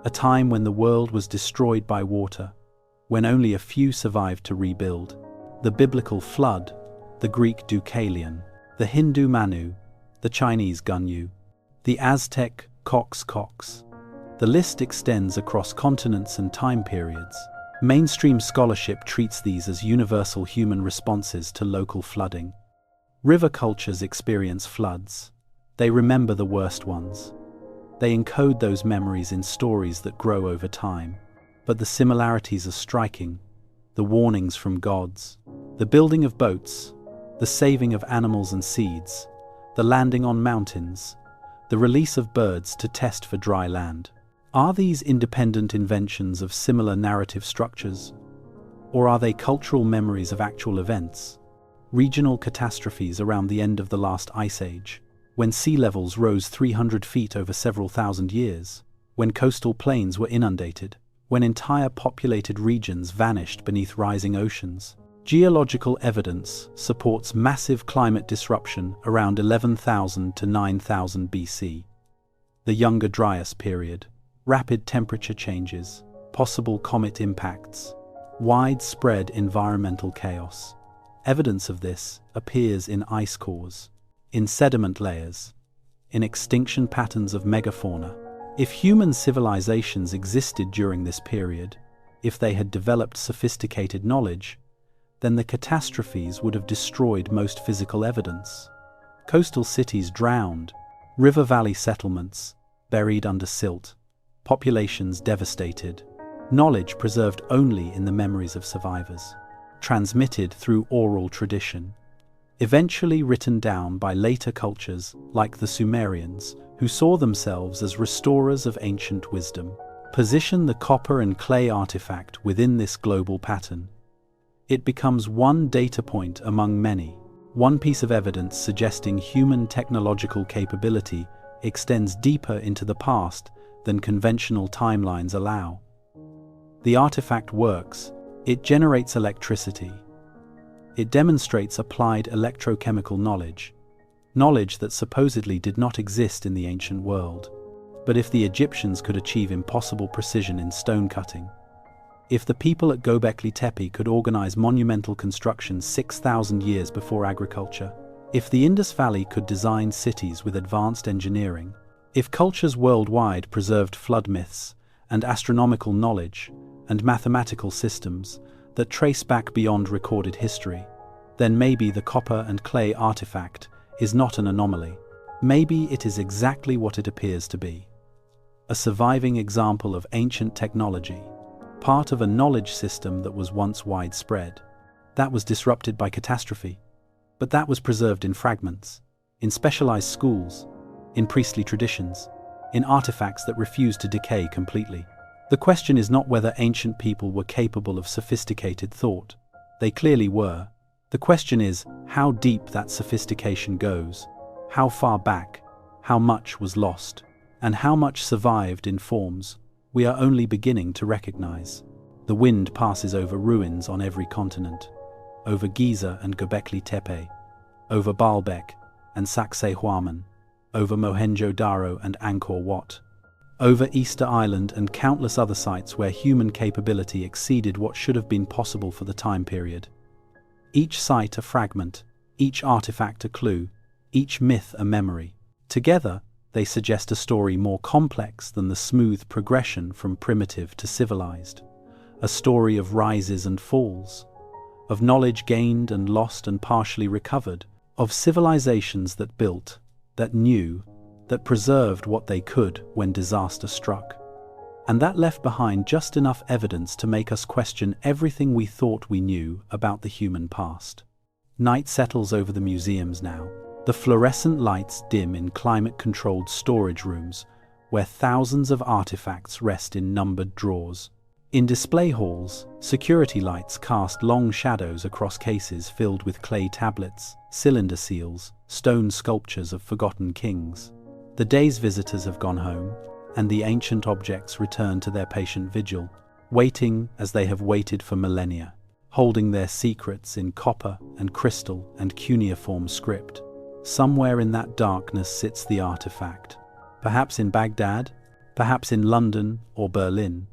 a time when the world was destroyed by water, when only a few survived to rebuild. The biblical flood, the Greek Deucalion, the Hindu Manu, the Chinese Gunyu, the Aztec Cox. The list extends across continents and time periods. Mainstream scholarship treats these as universal human responses to local flooding. River cultures experience floods. They remember the worst ones. They encode those memories in stories that grow over time. But the similarities are striking. The warnings from gods, the building of boats, the saving of animals and seeds, the landing on mountains, the release of birds to test for dry land. Are these independent inventions of similar narrative structures? Or are they cultural memories of actual events? Regional catastrophes around the end of the last ice age, when sea levels rose 300 feet over several thousand years, when coastal plains were inundated, when entire populated regions vanished beneath rising oceans. Geological evidence supports massive climate disruption around 11,000 to 9,000 BC. The Younger Dryas period, rapid temperature changes, possible comet impacts, widespread environmental chaos. Evidence of this appears in ice cores, in sediment layers, in extinction patterns of megafauna. If human civilizations existed during this period, if they had developed sophisticated knowledge, then the catastrophes would have destroyed most physical evidence. Coastal cities drowned, river valley settlements buried under silt, populations devastated, knowledge preserved only in the memories of survivors, transmitted through oral tradition, eventually written down by later cultures like the Sumerians, who saw themselves as restorers of ancient wisdom. Position the copper and clay artifact within this global pattern. It becomes one data point among many, one piece of evidence suggesting human technological capability extends deeper into the past than conventional timelines allow. The artifact works. It generates electricity. It demonstrates applied electrochemical knowledge, knowledge that supposedly did not exist in the ancient world. But if the Egyptians could achieve impossible precision in stone cutting, If the people at Göbekli Tepe could organize monumental constructions 6,000 years before agriculture, if the Indus Valley could design cities with advanced engineering, if cultures worldwide preserved flood myths and astronomical knowledge and mathematical systems that trace back beyond recorded history, then maybe the copper and clay artifact is not an anomaly. Maybe it is exactly what it appears to be. A surviving example of ancient technology, part of a knowledge system that was once widespread. That was disrupted by catastrophe, but that was preserved in fragments, in specialized schools, in priestly traditions, in artifacts that refused to decay completely. The question is not whether ancient people were capable of sophisticated thought. They clearly were. The question is how deep that sophistication goes, how far back, how much was lost, and how much survived in forms we are only beginning to recognize. The wind passes over ruins on every continent, over Giza and Göbekli Tepe, over Baalbek and Sacsayhuaman, over Mohenjo-Daro and Angkor Wat, over Easter Island and countless other sites where human capability exceeded what should have been possible for the time period. Each site a fragment, each artifact a clue, each myth a memory. Together, they suggest a story more complex than the smooth progression from primitive to civilized. A story of rises and falls, of knowledge gained and lost and partially recovered, of civilizations that built, that knew, that preserved what they could when disaster struck. And that left behind just enough evidence to make us question everything we thought we knew about the human past. Night settles over the museums now. The fluorescent lights dim in climate-controlled storage rooms where thousands of artifacts rest in numbered drawers. In display halls, security lights cast long shadows across cases filled with clay tablets, cylinder seals, stone sculptures of forgotten kings. The day's visitors have gone home, and the ancient objects return to their patient vigil, waiting as they have waited for millennia, holding their secrets in copper and crystal and cuneiform script. Somewhere in that darkness sits the artifact. Perhaps in Baghdad, perhaps in London or Berlin.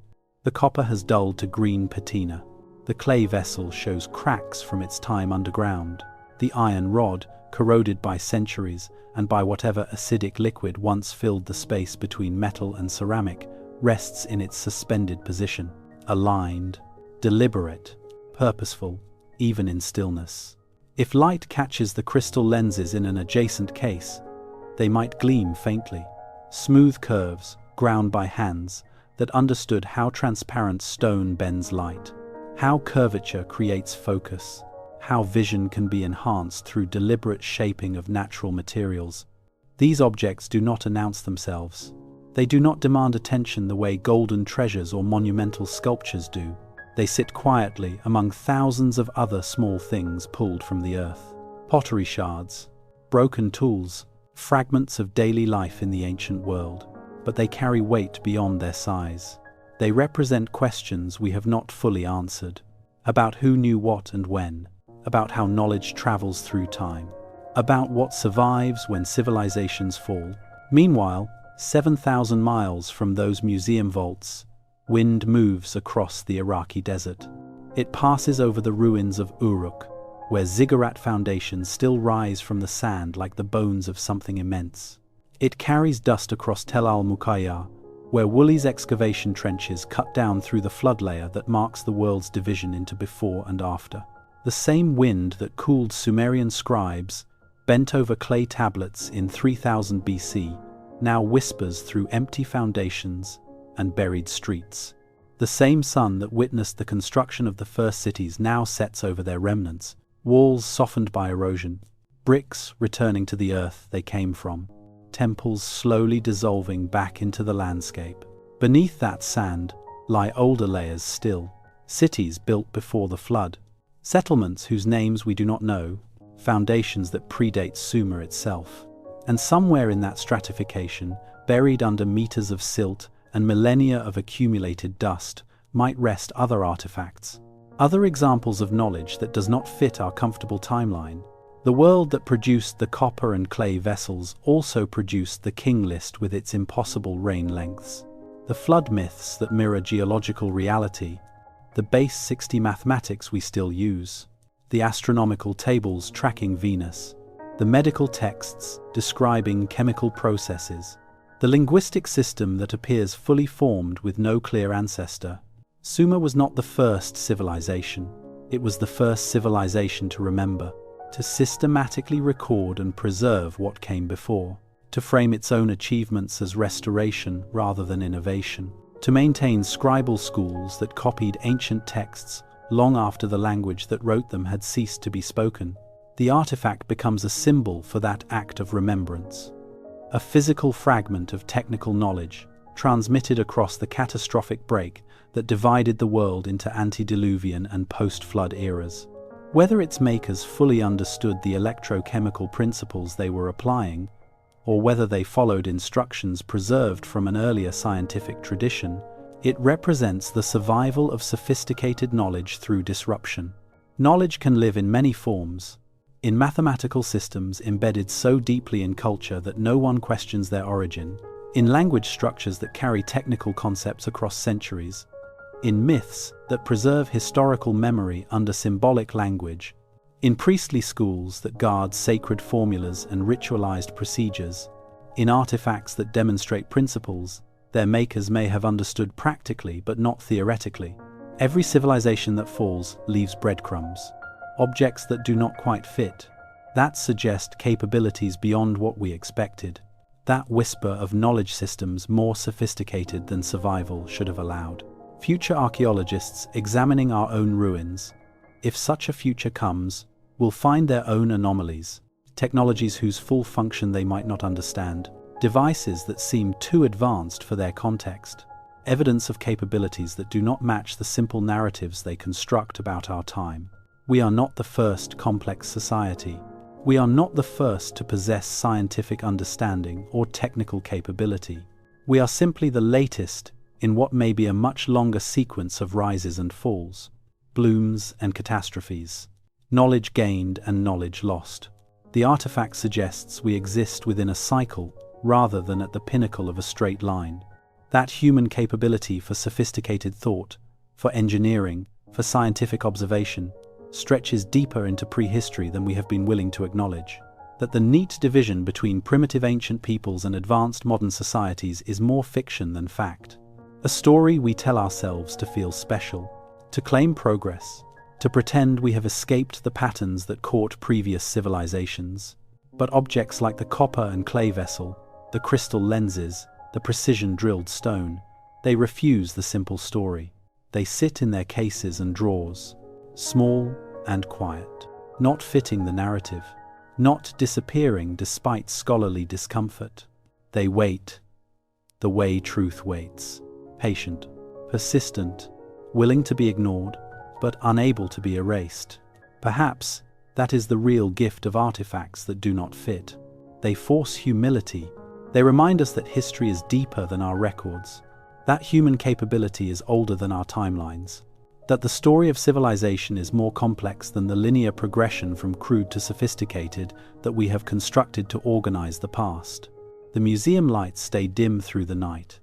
The copper has dulled to green patina. The clay vessel shows cracks from its time underground. The iron rod, corroded by centuries and by whatever acidic liquid once filled the space between metal and ceramic, rests in its suspended position, aligned, deliberate, purposeful, even in stillness. If light catches the crystal lenses in an adjacent case, they might gleam faintly. Smooth curves, ground by hands, that understood how transparent stone bends light, how curvature creates focus, how vision can be enhanced through deliberate shaping of natural materials. These objects do not announce themselves. They do not demand attention the way golden treasures or monumental sculptures do. They sit quietly among thousands of other small things pulled from the earth. Pottery shards, broken tools, fragments of daily life in the ancient world. But they carry weight beyond their size. They represent questions we have not fully answered, about who knew what and when, about how knowledge travels through time, about what survives when civilizations fall. Meanwhile, 7,000 miles from those museum vaults, wind moves across the Iraqi desert. It passes over the ruins of Uruk, where ziggurat foundations still rise from the sand like the bones of something immense. It carries dust across Tel al-Muqayya, where Wooley's excavation trenches cut down through the flood layer that marks the world's division into before and after. The same wind that cooled Sumerian scribes, bent over clay tablets in 3000 BC, now whispers through empty foundations and buried streets. The same sun that witnessed the construction of the first cities now sets over their remnants, walls softened by erosion, bricks returning to the earth they came from, temples slowly dissolving back into the landscape. Beneath that sand lie older layers still, cities built before the flood, settlements whose names we do not know, foundations that predate Sumer itself. And somewhere in that stratification, buried under meters of silt and millennia of accumulated dust, might rest other artifacts, other examples of knowledge that does not fit our comfortable timeline. The world that produced the copper and clay vessels also produced the king list with its impossible reign lengths, the flood myths that mirror geological reality, the base 60 mathematics we still use, the astronomical tables tracking Venus, the medical texts describing chemical processes, the linguistic system that appears fully formed with no clear ancestor. Sumer was not the first civilization. It was the first civilization to remember, to systematically record and preserve what came before, to frame its own achievements as restoration rather than innovation, to maintain scribal schools that copied ancient texts long after the language that wrote them had ceased to be spoken. The artifact becomes a symbol for that act of remembrance, a physical fragment of technical knowledge transmitted across the catastrophic break that divided the world into antediluvian and post-flood eras. Whether its makers fully understood the electrochemical principles they were applying, or whether they followed instructions preserved from an earlier scientific tradition, it represents the survival of sophisticated knowledge through disruption. Knowledge can live in many forms, in mathematical systems embedded so deeply in culture that no one questions their origin, in language structures that carry technical concepts across centuries, in myths that preserve historical memory under symbolic language, in priestly schools that guard sacred formulas and ritualized procedures, in artifacts that demonstrate principles their makers may have understood practically but not theoretically. Every civilization that falls leaves breadcrumbs, objects that do not quite fit, that suggest capabilities beyond what we expected, that whisper of knowledge systems more sophisticated than survival should have allowed. Future archaeologists examining our own ruins, if such a future comes, will find their own anomalies, technologies whose full function they might not understand, devices that seem too advanced for their context, evidence of capabilities that do not match the simple narratives they construct about our time. We are not the first complex society. We are not the first to possess scientific understanding or technical capability. We are simply the latest in what may be a much longer sequence of rises and falls, blooms and catastrophes, knowledge gained and knowledge lost. The artifact suggests we exist within a cycle rather than at the pinnacle of a straight line. That human capability for sophisticated thought, for engineering, for scientific observation, stretches deeper into prehistory than we have been willing to acknowledge. That the neat division between primitive ancient peoples and advanced modern societies is more fiction than fact. A story we tell ourselves to feel special, to claim progress, to pretend we have escaped the patterns that caught previous civilizations. But objects like the copper and clay vessel, the crystal lenses, the precision-drilled stone, they refuse the simple story. They sit in their cases and drawers, small and quiet, not fitting the narrative, not disappearing despite scholarly discomfort. They wait, the way truth waits, patient, persistent, willing to be ignored, but unable to be erased. Perhaps that is the real gift of artifacts that do not fit. They force humility. They remind us that history is deeper than our records, that human capability is older than our timelines, that the story of civilization is more complex than the linear progression from crude to sophisticated that we have constructed to organize the past. The museum lights stay dim through the night.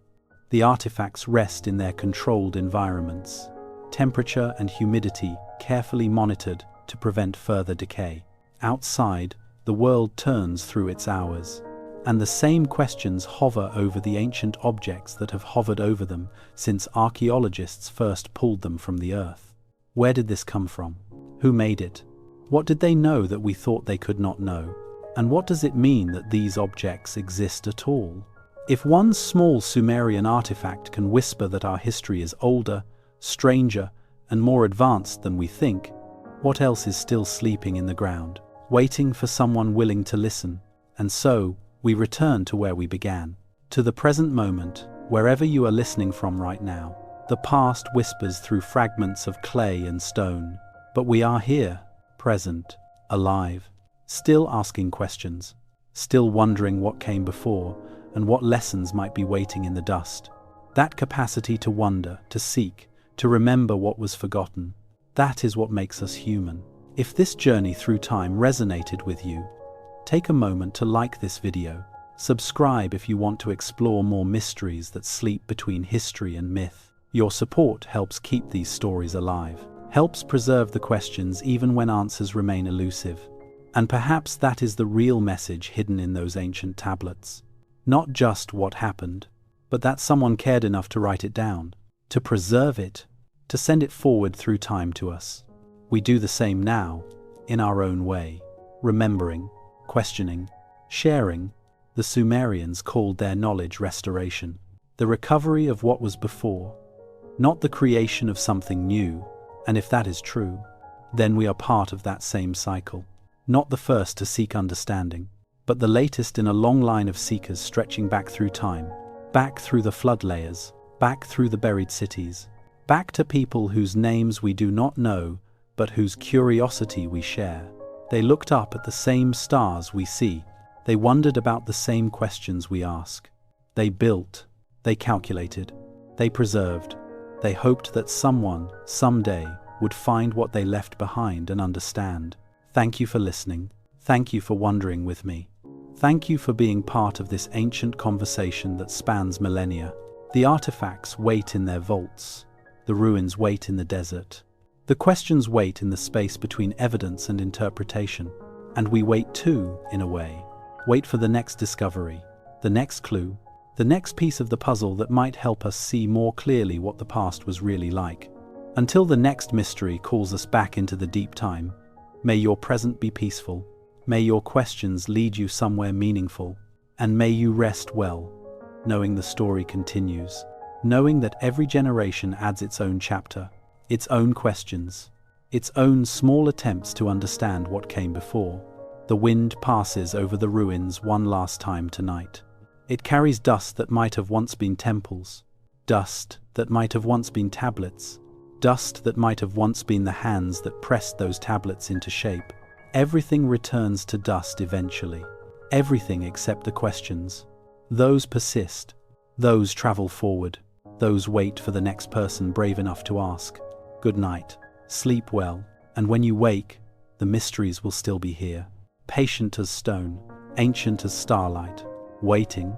The artifacts rest in their controlled environments, temperature and humidity carefully monitored to prevent further decay. Outside, the world turns through its hours, and the same questions hover over the ancient objects that have hovered over them since archaeologists first pulled them from the earth. Where did this come from? Who made it? What did they know that we thought they could not know? And what does it mean that these objects exist at all? If one small Sumerian artifact can whisper that our history is older, stranger, and more advanced than we think, what else is still sleeping in the ground, waiting for someone willing to listen? And so, we return to where we began, to the present moment, wherever you are listening from right now. The past whispers through fragments of clay and stone, but we are here, present, alive, still asking questions, still wondering what came before and what lessons might be waiting in the dust. That capacity to wonder, to seek, to remember what was forgotten, that is what makes us human. If this journey through time resonated with you, take a moment to like this video, subscribe if you want to explore more mysteries that sleep between history and myth. Your support helps keep these stories alive, helps preserve the questions even when answers remain elusive. And perhaps that is the real message hidden in those ancient tablets. Not just what happened, but that someone cared enough to write it down, to preserve it, to send it forward through time to us. We do the same now, in our own way, remembering, questioning, sharing. The Sumerians called their knowledge restoration, the recovery of what was before, not the creation of something new. And if that is true, then we are part of that same cycle, not the first to seek understanding, but the latest in a long line of seekers stretching back through time, back through the flood layers, back through the buried cities, back to people whose names we do not know, but whose curiosity we share. They looked up at the same stars we see. They wondered about the same questions we ask. They built, they calculated, they preserved. They hoped that someone, someday, would find what they left behind and understand. Thank you for listening. Thank you for wondering with me. Thank you for being part of this ancient conversation that spans millennia. The artifacts wait in their vaults. The ruins wait in the desert. The questions wait in the space between evidence and interpretation. And we wait too, in a way. Wait for the next discovery, the next clue, the next piece of the puzzle that might help us see more clearly what the past was really like. Until the next mystery calls us back into the deep time, may your present be peaceful, may your questions lead you somewhere meaningful, and may you rest well, knowing the story continues, knowing that every generation adds its own chapter, its own questions, its own small attempts to understand what came before. The wind passes over the ruins one last time tonight. It carries dust that might have once been temples, dust that might have once been tablets, dust that might have once been the hands that pressed those tablets into shape. Everything returns to dust eventually. Everything except the questions. Those persist. Those travel forward. Those wait for the next person brave enough to ask. Good night. Sleep well. And when you wake, the mysteries will still be here. Patient as stone, ancient as starlight, waiting,